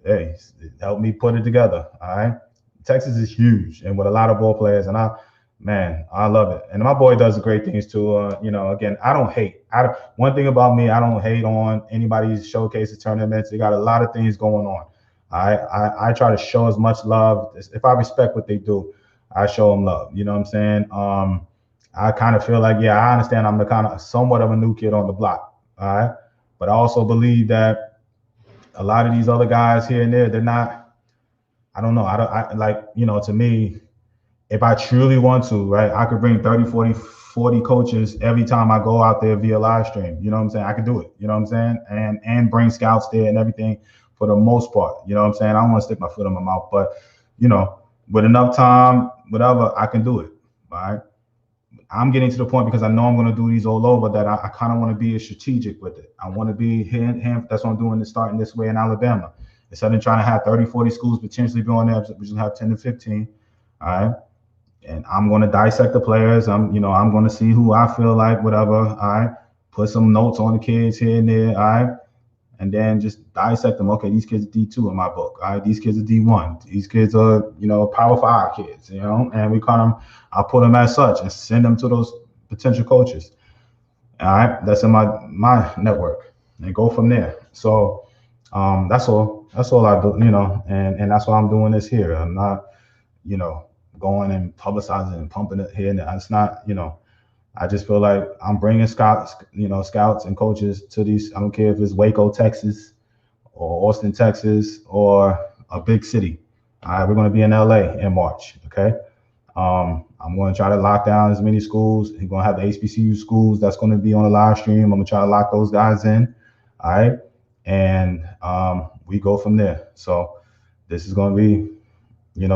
S1: hey, help me put it together. All right. Texas is huge and with a lot of ball players. And I love it. And my boy does great things too. Again, I don't hate. One thing about me, I don't hate on anybody's showcases, tournaments. They got a lot of things going on. I try to show as much love. If I respect what they do, I show them love. You know what I'm saying? I kind of feel like, I understand I'm the kind of somewhat of a new kid on the block. All right. But I also believe that a lot of these other guys here and there, they're not, I don't know. To me, if I truly want to, right, I could bring 30, 40 coaches every time I go out there via live stream. You know what I'm saying? I could do it. You know what I'm saying? And bring scouts there and everything for the most part. You know what I'm saying? I don't want to stick my foot in my mouth, but, with enough time, whatever, I can do it. All right. I'm getting to the point because I know I'm going to do these all over that I kind of want to be strategic with it. I want to be here. That's what I'm doing, starting this way in Alabama. Instead of trying to have 30, 40 schools potentially be on there, we just have 10 to 15. All right. And I'm going to dissect the players. I'm going to see who I feel like, whatever. All right. Put some notes on the kids here and there. All right. And then just dissect them. Okay, these kids are D2 in my book. All right, these kids are D1. These kids are, Power 5 kids, and I'll put them as such and send them to those potential coaches. All right, that's in my network and go from there. So that's all I do, and that's why I'm doing this here. I'm not, going and publicizing and pumping it here and there. It's not, I just feel like I'm bringing scouts and coaches to these. I don't care if it's Waco, Texas, or Austin, Texas, or a big city. All right, we're going to be in LA in March. Okay, I'm going to try to lock down as many schools. We're going to have the HBCU schools that's going to be on the live stream. I'm going to try to lock those guys in. All right, and we go from there. So this is going to be,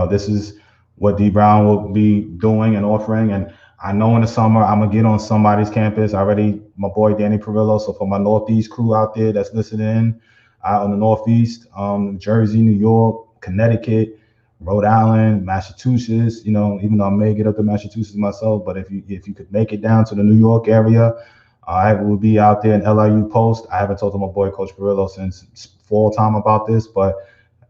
S1: this is what D Brown will be doing and offering. And I know in the summer I'm gonna get on somebody's campus. My boy Danny Perillo. So for my Northeast crew out there that's listening out in the Northeast, New Jersey, New York, Connecticut, Rhode Island, Massachusetts. Even though I may get up to Massachusetts myself, but if you could make it down to the New York area, I will be out there in LIU Post. I haven't talked to my boy Coach Perillo since fall time about this, but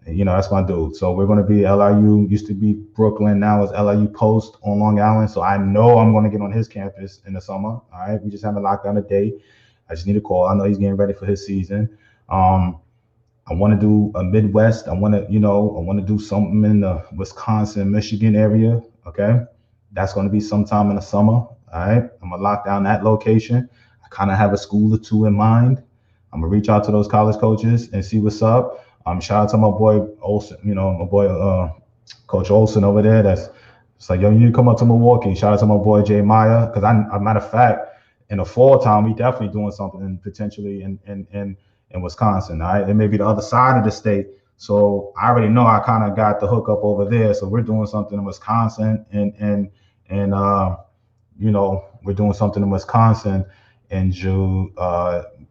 S1: that's my dude. So we're going to be LIU, used to be Brooklyn, now is LIU Post on Long Island. So I know I'm going to get on his campus in the summer. All right. We just haven't locked down a date. I just need a call. I know he's getting ready for his season. I want to do a Midwest. I want to do something in the Wisconsin, Michigan area. Okay. That's going to be sometime in the summer. All right. I'm going to lock down that location. I kind of have a school or two in mind. I'm going to reach out to those college coaches and see what's up. Shout out to my boy Olsen, my boy Coach Olsen over there. It's like, yo, you need to come up to Milwaukee. Shout out to my boy Jay Meyer, because matter of fact, in the fall time, we definitely doing something potentially in Wisconsin. All right, it may be the other side of the state. So I already know I kind of got the hookup over there. So we're doing something in Wisconsin and we're doing something in Wisconsin in June,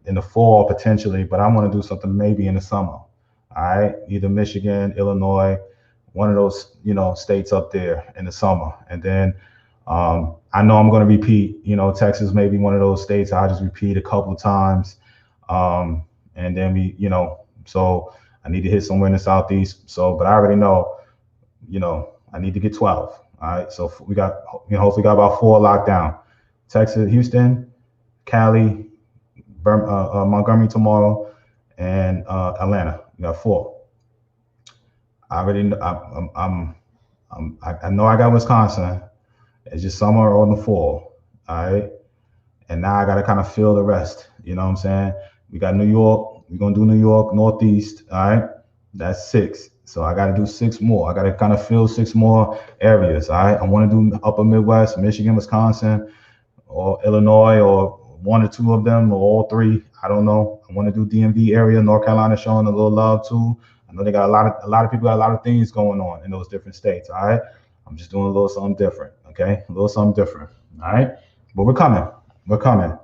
S1: in the fall potentially, but I want to do something maybe in the summer. All right, either Michigan, Illinois, one of those, states up there in the summer. And then I know I'm going to repeat, Texas may be one of those states. I'll just repeat a couple times. And then so I need to hit somewhere in the Southeast. So, but I already know, I need to get 12. All right. So we got, hopefully got about 4 locked down. Texas, Houston, Cali, Montgomery tomorrow, and Atlanta. We got 4. I already, I know I got Wisconsin. It's just summer or in the fall. All right. And now I got to kind of fill the rest. You know what I'm saying? We got New York. We're going to do New York, Northeast. All right. That's 6. So I got to do 6 more. I got to kind of fill 6 more areas. All right. I want to do Upper Midwest, Michigan, Wisconsin, or Illinois, or 1 or 2 of them, or all 3. I don't know. I want to do DMV area, North Carolina, showing a little love too. I know they got a lot of people got a lot of things going on in those different states. All right. I'm just doing a little something different. Okay. A little something different. All right. But we're coming. We're coming.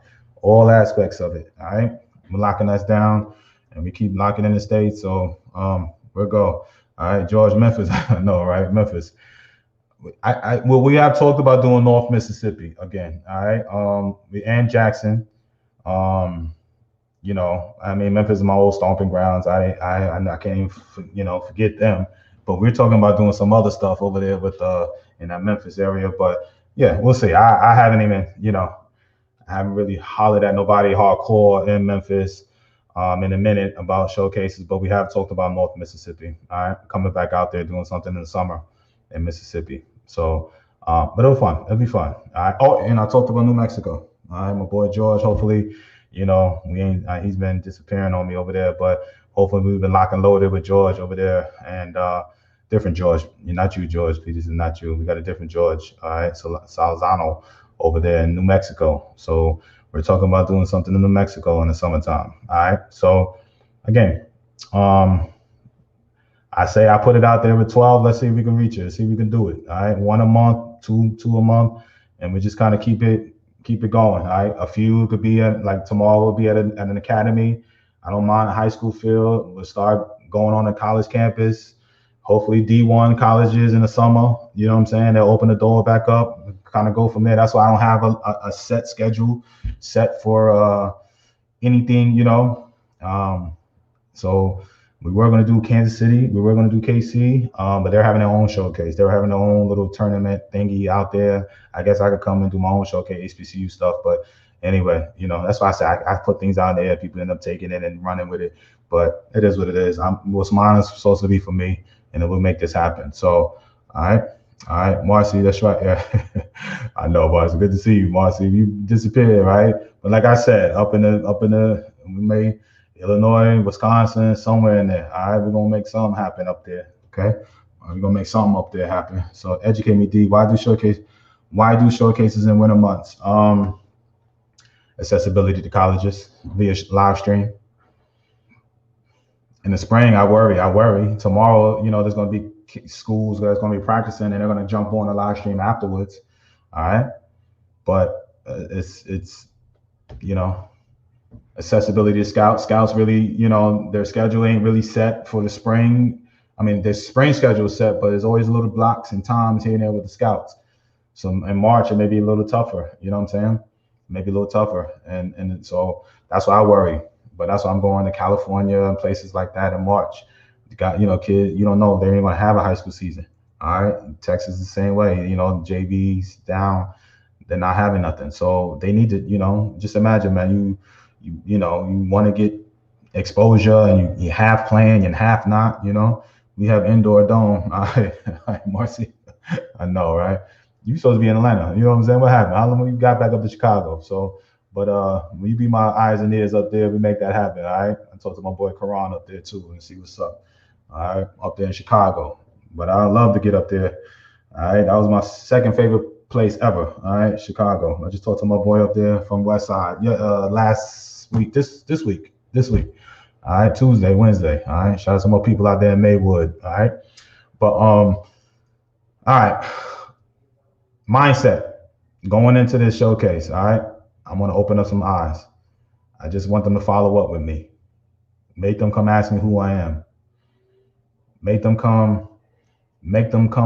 S1: All aspects of it. All right. We're locking us down, and we keep locking in the states. So we'll go. All right, George, Memphis. I know, right? Memphis. Well, we have talked about doing North Mississippi again. All right. And Jackson. Memphis is my old stomping grounds. I can't even forget them. But we're talking about doing some other stuff over there with in that Memphis area. But yeah, we'll see. I haven't even I haven't really hollered at nobody hardcore in Memphis in a minute about showcases, but we have talked about North Mississippi. All right, coming back out there doing something in the summer in Mississippi. So, but it'll be fun. It'll be fun. All right. Oh, and I talked about New Mexico. All right, my boy George. Hopefully, we ain't. He's been disappearing on me over there, but hopefully we've been lock and loaded with George over there, and different George. You're not you, George. This is not you. We got a different George. All right, so Salzano over there in New Mexico. So we're talking about doing something in New Mexico in the summertime. All right. So again, I say I put it out there with 12. Let's see if we can reach it. See if we can do it. All right. 1 a month, two a month, and we just kind of keep it going. All right. A few could be like tomorrow will be at an academy. I don't mind a high school field. We'll start going on a college campus. Hopefully D1 colleges in the summer. You know what I'm saying? They'll open the door back up, kind of go from there. That's why I don't have a set schedule set for anything, So we were going to do Kansas City. We were going to do KC, but they're having their own showcase. They're having their own little tournament thingy out there. I guess I could come and do my own showcase, HBCU stuff. But anyway, that's why I say I put things out there. People end up taking it and running with it. But it is what it is. What's mine is supposed to be for me, and it will make this happen. So, all right, Marcy, that's right. Yeah, I know, Marcy. Good to see you, Marcy. You disappeared, right? But like I said, up in the, we may Illinois, Wisconsin, somewhere in there. All right, we're gonna make something happen up there. Okay, we're gonna make something up there happen. So educate me, D. Why do showcases in winter months? Accessibility to colleges via live stream. In the spring, I worry. Tomorrow, there's going to be schools that's going to be practicing, and they're going to jump on a live stream afterwards. All right, but it's accessibility to scouts. Scouts really, their schedule ain't really set for the spring. I mean, their spring schedule is set, but there's always little blocks and times here and there with the scouts. So in March, it may be a little tougher. You know what I'm saying? Maybe a little tougher, and so that's why I worry. But that's why I'm going to California and places like that in March. You got, kids, you don't know, they ain't gonna have a high school season. All right. Texas is the same way, JV's down, they're not having nothing. So they need to, just imagine, man, you want to get exposure and you half playing and half not, we have indoor dome. All right, Marcy, I know, right? You supposed to be in Atlanta. You know what I'm saying? What happened? How long you got back up to Chicago? So, but when you be my eyes and ears up there, we make that happen. All right. I talked to my boy Karan up there too and see what's up. All right, up there in Chicago. But I love to get up there. All right. That was my second favorite place ever. All right, Chicago. I just talked to my boy up there from West Side. Yeah, last week, this week. All right, Tuesday, Wednesday. All right, shout out to more people out there in Maywood. All right, but all right, mindset going into this showcase. All right, I want to open up some eyes. I just want them to follow up with me. Make them come ask me who I am. Make them come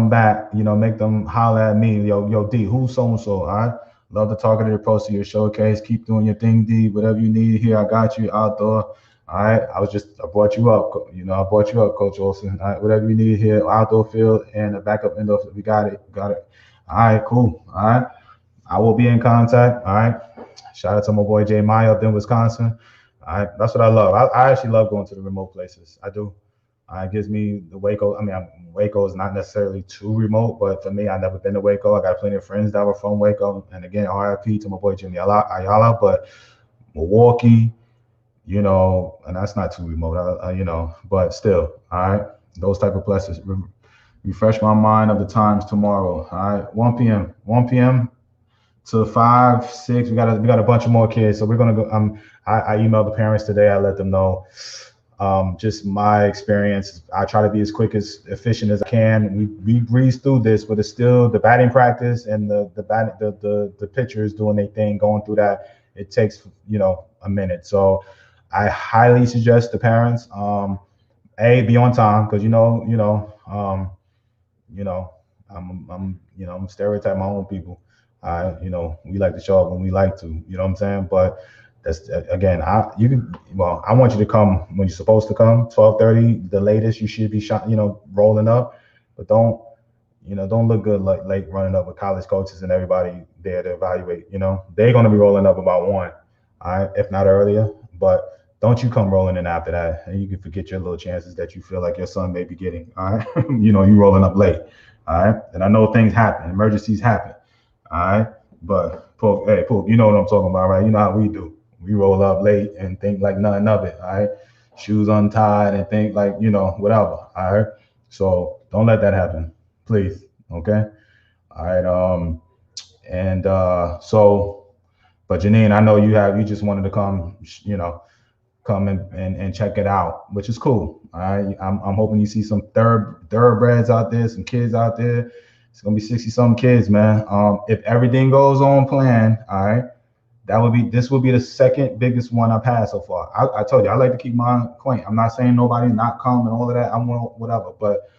S1: back, make them holler at me. Yo, D, who's so and so? All right. Love the targeted approach to your showcase. Keep doing your thing, D. Whatever you need here, I got you outdoor. All right. I brought you up. I brought you up, Coach Olson. All right. Whatever you need here, outdoor field and a backup indoor field. We got it. All right, cool. All right. I will be in contact. All right. Shout out to my boy Jay Maya up in Wisconsin. All right. That's what I love. I actually love going to the remote places. I do. It gives me the Waco. Waco is not necessarily too remote, but for me, I've never been to Waco. I got plenty of friends that were from Waco. And again, RIP to my boy Jimmy Ayala. But Milwaukee, and that's not too remote, but still, all right, those type of places. Refresh my mind of the times tomorrow. All right, 1 p.m. to 5, 6. We got a bunch of more kids, so we're gonna go. I emailed the parents today. I let them know. Just my experience. I try to be as quick as efficient as I can. We breeze through this, but it's still the batting practice and the pitchers doing their thing, going through that. It takes a minute. So I highly suggest the parents be on time because I'm stereotyping my own people. We like to show up when we like to. You know what I'm saying? But that's again, I want you to come when you're supposed to come, 12:30, the latest. You should be rolling up, but don't look good like late running up with college coaches and everybody there to evaluate. They're gonna be rolling up about 1, all right, if not earlier. But don't you come rolling in after that, and you can forget your little chances that you feel like your son may be getting. All right, you rolling up late. All right, and I know things happen, emergencies happen. All right, but Pook, you know what I'm talking about, right? You know how we do. We roll up late and think like nothing of it. All right, shoes untied and think like whatever. All right, so don't let that happen, please. Okay. All right. But Janine, I know you just wanted to come, come and check it out, which is cool. All right. I'm hoping you see some thoroughbreds out there, some kids out there. It's gonna be 60-something kids, man. If everything goes on plan, all right, this will be the second biggest one I've had so far. I told you I like to keep mine quaint. I'm not saying nobody not come and all of that. I'm whatever, but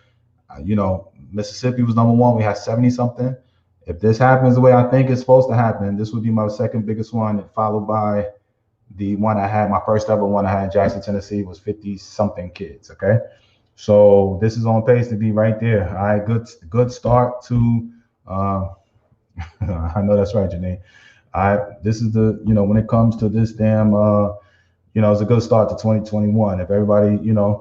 S1: Mississippi was number 1. We had 70-something. If this happens the way I think it's supposed to happen, this would be my second biggest one, followed by the one I had, my first ever one I had in Jackson, Tennessee, was 50-something kids. Okay. So this is on pace to be right there. All right. Good start to, I know that's right, Janine. All right. This is when it comes to this damn, it's a good start to 2021. If everybody,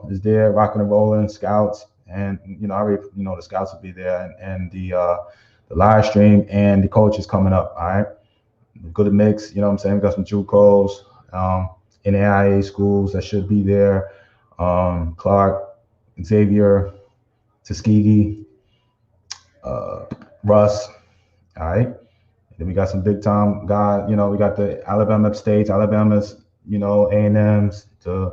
S1: is there rocking and rolling, scouts, and, I already, the scouts will be there and the live stream and the coaches coming up. All right. Good mix. You know what I'm saying? We got some JUCOs, NAIA schools that should be there. Clark, Xavier, Tuskegee, Russ. All right. Then we got some big time guys. We got the Alabama States, Alabama's, A&M's, the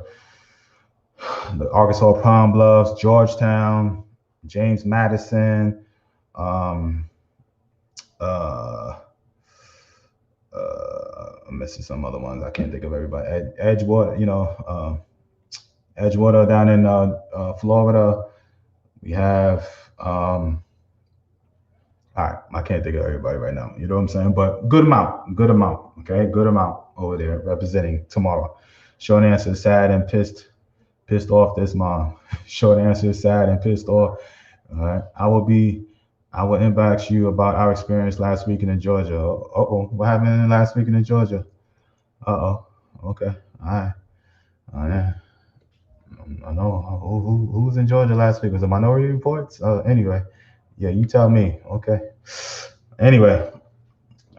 S1: Arkansas Palm Bluffs, Georgetown, James Madison, I'm missing some other ones. I can't think of everybody. Edgewater, Edgewater down in Florida. We have all right, I can't think of everybody right now. You know what I'm saying? But good amount. Okay, good amount over there representing tomorrow. Short answer: sad and pissed off this mom. Short answer: sad and pissed off. All right, I will inbox you about our experience last weekend in Georgia. What happened last weekend in Georgia? Okay, all right. I know who was in Georgia last week. Was it Minority Reports? Anyway. Yeah, you tell me. Okay. Anyway,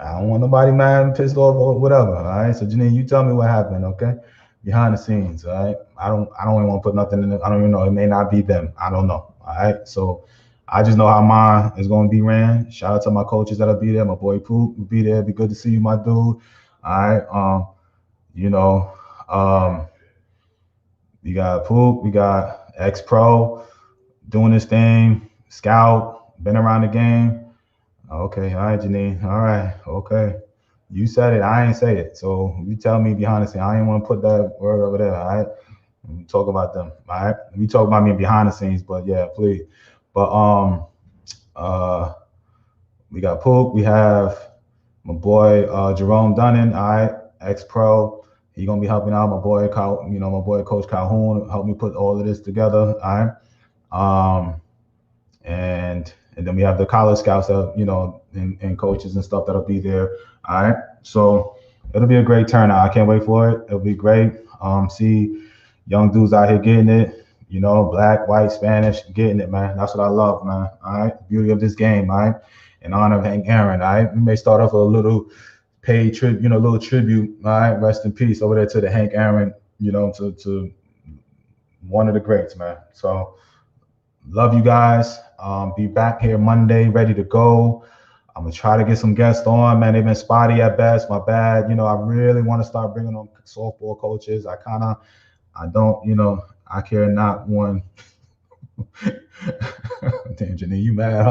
S1: I don't want nobody mad and pissed off or whatever. All right. So Janine, you tell me what happened. Okay. Behind the scenes. All right. I don't even want to put nothing in it. I don't even know. It may not be them. I don't know. All right. So I just know how mine is going to be ran. Shout out to my coaches that'll be there. My boy Poop will be there. It'd be good to see you, my dude. All right. You know, we got Poop. We got X Pro doing this thing. Scout been around the game. Okay. All right, Janine. All right. Okay. You said it. I ain't say it. So you tell me behind the scenes. I ain't want to put that word over there. All right. We talk about them. All right. We talk about me behind the scenes, but yeah, please. But we got Poop. We have my boy Jerome Dunnan. All right, ex-pro. He gonna be helping out my boy my boy Coach Calhoun help me put all of this together. All right. And then we have the college scouts that and coaches and stuff that'll be there. All right. So it'll be a great turnout. I can't wait for it. It'll be great. See young dudes out here getting it. Black, white, Spanish, getting it, man. That's what I love, man. All right. Beauty of this game, all right. In honor of Hank Aaron, all right. We may start off with a little paid tribute, little tribute, all right. Rest in peace over there to the Hank Aaron, to one of the greats, man. So love you guys. Be back here Monday, ready to go. I'm gonna try to get some guests on, man. They've been spotty at best. My bad. I really want to start bringing on softball coaches. I don't, I care not one. Damn, Janine, you mad?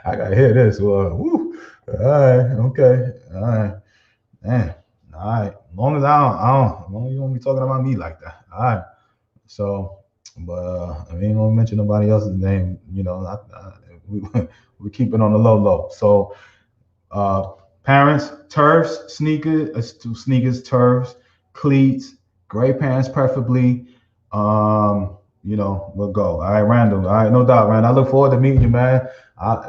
S1: I gotta hear this. Woo. All right, okay, all right, man. All right. As long as as long as you won't be talking about me like that. All right. So, but I ain't gonna mention nobody else's name. We keep it on the low. So, parents, turfs, sneakers, turfs, cleats, gray pants, preferably. We'll go. All right, Randall. All right, no doubt, Randall. I look forward to meeting you, man.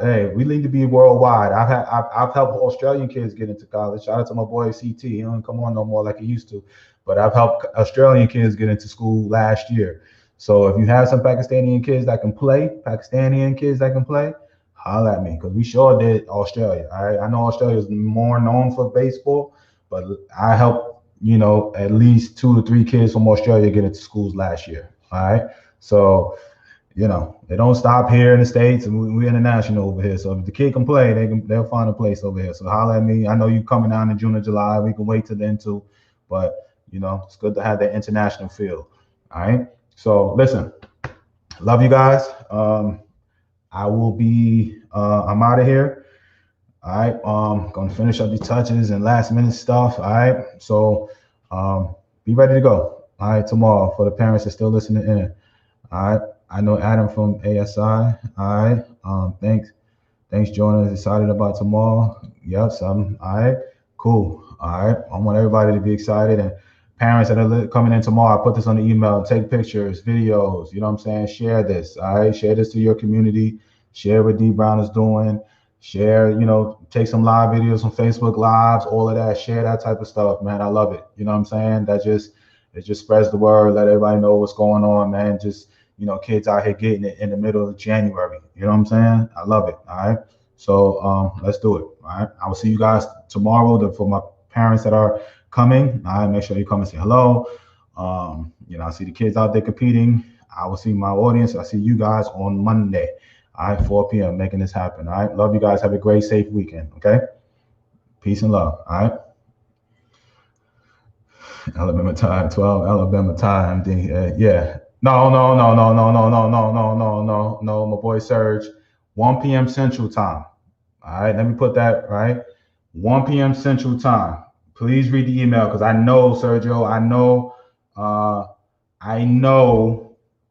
S1: Hey, we need to be worldwide. I've helped Australian kids get into college. Shout out to my boy CT. He don't come on no more like he used to, but I've helped Australian kids get into school last year. So if you have some Pakistani kids that can play, holler at me, because we sure did Australia. All right, I know Australia is more known for baseball, but I helped at least 2 to 3 kids from Australia get into schools last year. All right, so they don't stop here in the States, and we're international over here. So if the kid can play, they'll find a place over here. So holler at me. I know you coming down in June or July. We can wait till then too, but it's good to have that international feel. All right. So listen, love you guys. I will be. I'm out of here. All right. Gonna finish up these touches and last minute stuff. All right. So be ready to go. All right, tomorrow for the parents that still listening in. All right. I know Adam from ASI. All right. Thanks, Jonah. Excited about tomorrow. Yep. All right. Cool. All right. I want everybody to be excited, and parents that are coming in tomorrow, I put this on the email. Take pictures, videos. You know what I'm saying? Share this. All right. Share this to your community. Share what D Brown is doing. Share. Take some live videos on Facebook Lives. All of that. Share that type of stuff, man. I love it. You know what I'm saying? It just spreads the word. Let everybody know what's going on, man. Just kids out here getting it in the middle of January. You know what I'm saying? I love it. All right. So let's do it. All right. I will see you guys tomorrow. For my parents that are coming, all right, make sure you come and say hello. I see the kids out there competing. I will see my audience. I see you guys on Monday. All right, 4 p.m. making this happen. All right. Love you guys. Have a great, safe weekend. Okay. Peace and love. All right. Alabama time, 12. Alabama time. Yeah. No. My boy Serge, 1 p.m. Central Time. All right, let me put that right. 1 p.m. Central Time. Please read the email, because I know, Sergio, I know.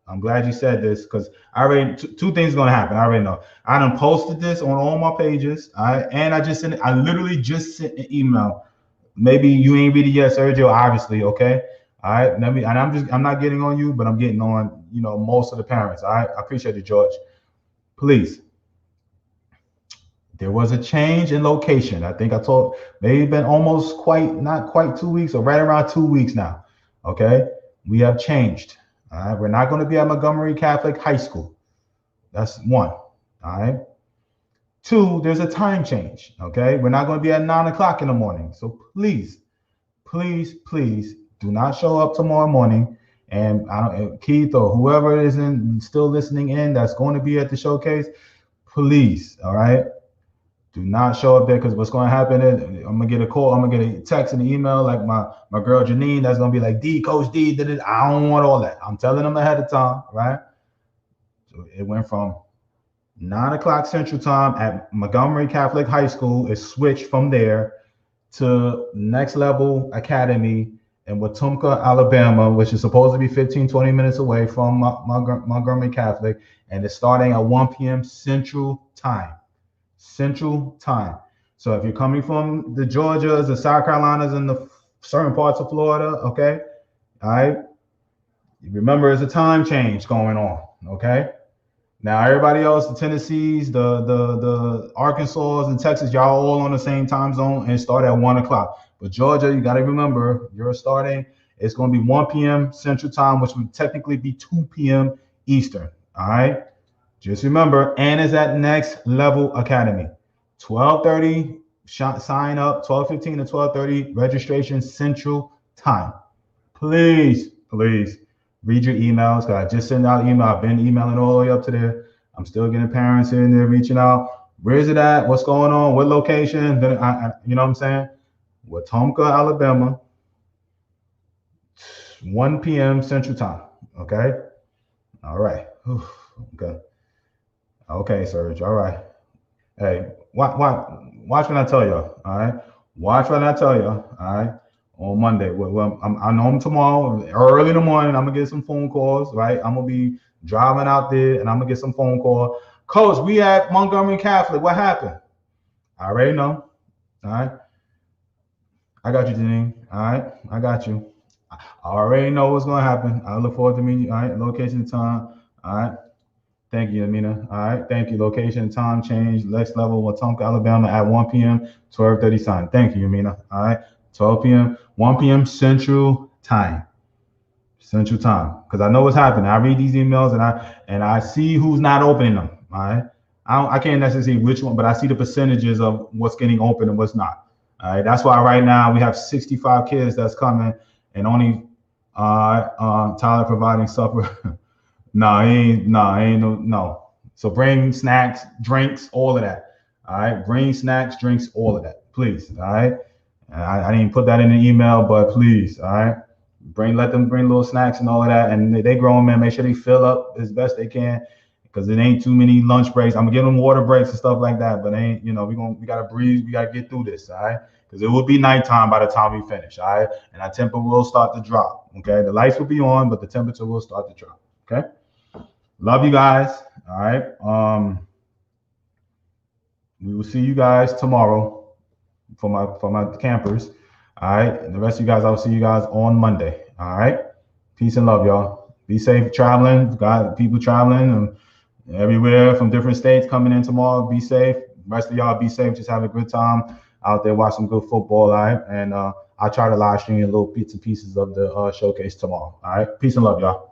S1: I'm glad you said this, because I already two things are gonna happen. I already know. I done posted this on all my pages. All right, and I literally just sent an email. Maybe you ain't read it yet, Sergio, obviously, okay? All right, I'm not getting on you, but I'm getting on, most of the parents. All right, I appreciate it, George. Please. There was a change in location. I think I told, maybe been not quite 2 weeks, or right around 2 weeks now, okay? We have changed, all right? We're not going to be at Montgomery Catholic High School. That's one, all right? 2, there's a time change, okay? We're not going to be at 9 o'clock in the morning. So please do not show up tomorrow morning. And Keith or whoever isn't still listening in that's going to be at the showcase, Please, all right? Do not show up there, because what's going to happen is I'm going to get a call, I'm going to get a text and an email like my girl Janine that's going to be like, D, Coach D did it. I don't want all that. I'm telling them ahead of time, right? So it went from 9 o'clock Central Time at Montgomery Catholic High School. It switched from there to Next Level Academy in Wetumpka, Alabama, which is supposed to be 15, 20 minutes away from Montgomery Catholic. And it's starting at 1 p.m. Central Time. Central Time. So if you're coming from the Georgias, the South Carolinas, and the certain parts of Florida, okay, all right, remember there's a time change going on, okay? Now everybody else, the Tennessees, the Arkansas and Texas, y'all all on the same time zone and start at 1 o'clock. But Georgia, you got to remember, you're starting, it's going to be 1 p.m. Central Time, which would technically be 2 p.m. Eastern, all right? Just remember, and it's at Next Level Academy. 12:30 sign up, 12:15 to 12:30 registration Central Time. Please, please read your emails, because I just sent out email. I've been emailing all the way up to there. I'm still getting parents in there reaching out. Where is it at? What's going on? What location? Then you know what I'm saying? Wetumpka, Alabama, 1 p.m. Central Time. Okay. All right. Okay. Okay, Serge. All right. Hey, watch when I tell y'all. All right. Watch when I tell y'all. All right. On Monday. Well, I know I'm tomorrow, early in the morning. I'm gonna get some phone calls. Right. I'm gonna be driving out there, and I'm gonna get some phone call. Coach, we at Montgomery Catholic. What happened? I already know. All right. I got you, Janine. All right. I got you. I already know what's gonna happen. I look forward to meeting you. All right. Location, time. All right. Thank you, Amina. All right. Thank you. Location, time change. Next Level, Wetumpka, Alabama at 1 p.m. 12:30 sign. Thank you, Amina. All right. 12 p.m. 1 p.m. Central Time. Central Time. Because I know what's happening. I read these emails and I see who's not opening them. All right. I can't necessarily see which one, but I see the percentages of what's getting open and what's not. All right. That's why right now we have 65 kids that's coming, and only Tyler providing supper. No. So bring snacks, drinks, all of that. All right. Bring snacks, drinks, all of that, please. All right. I didn't put that in the email, but please. All right. Let them bring little snacks and all of that. And they grown men, make sure they fill up as best they can, because it ain't too many lunch breaks. I'm gonna give them water breaks and stuff like that, but ain't, we gotta breathe. We gotta get through this. All right. Because it will be nighttime by the time we finish. All right. And our temperature will start to drop. Okay. The lights will be on, but the temperature will start to drop. Okay. Love you guys. All right. We will see you guys tomorrow for my campers. All right. And the rest of you guys, I'll see you guys on Monday. All right. Peace and love, y'all. Be safe traveling. Got people traveling and everywhere from different states coming in tomorrow. Be safe. The rest of y'all be safe. Just have a good time out there. Watch some good football. All right. And I'll try to live stream a little bits and pieces of the showcase tomorrow. All right. Peace and love, y'all.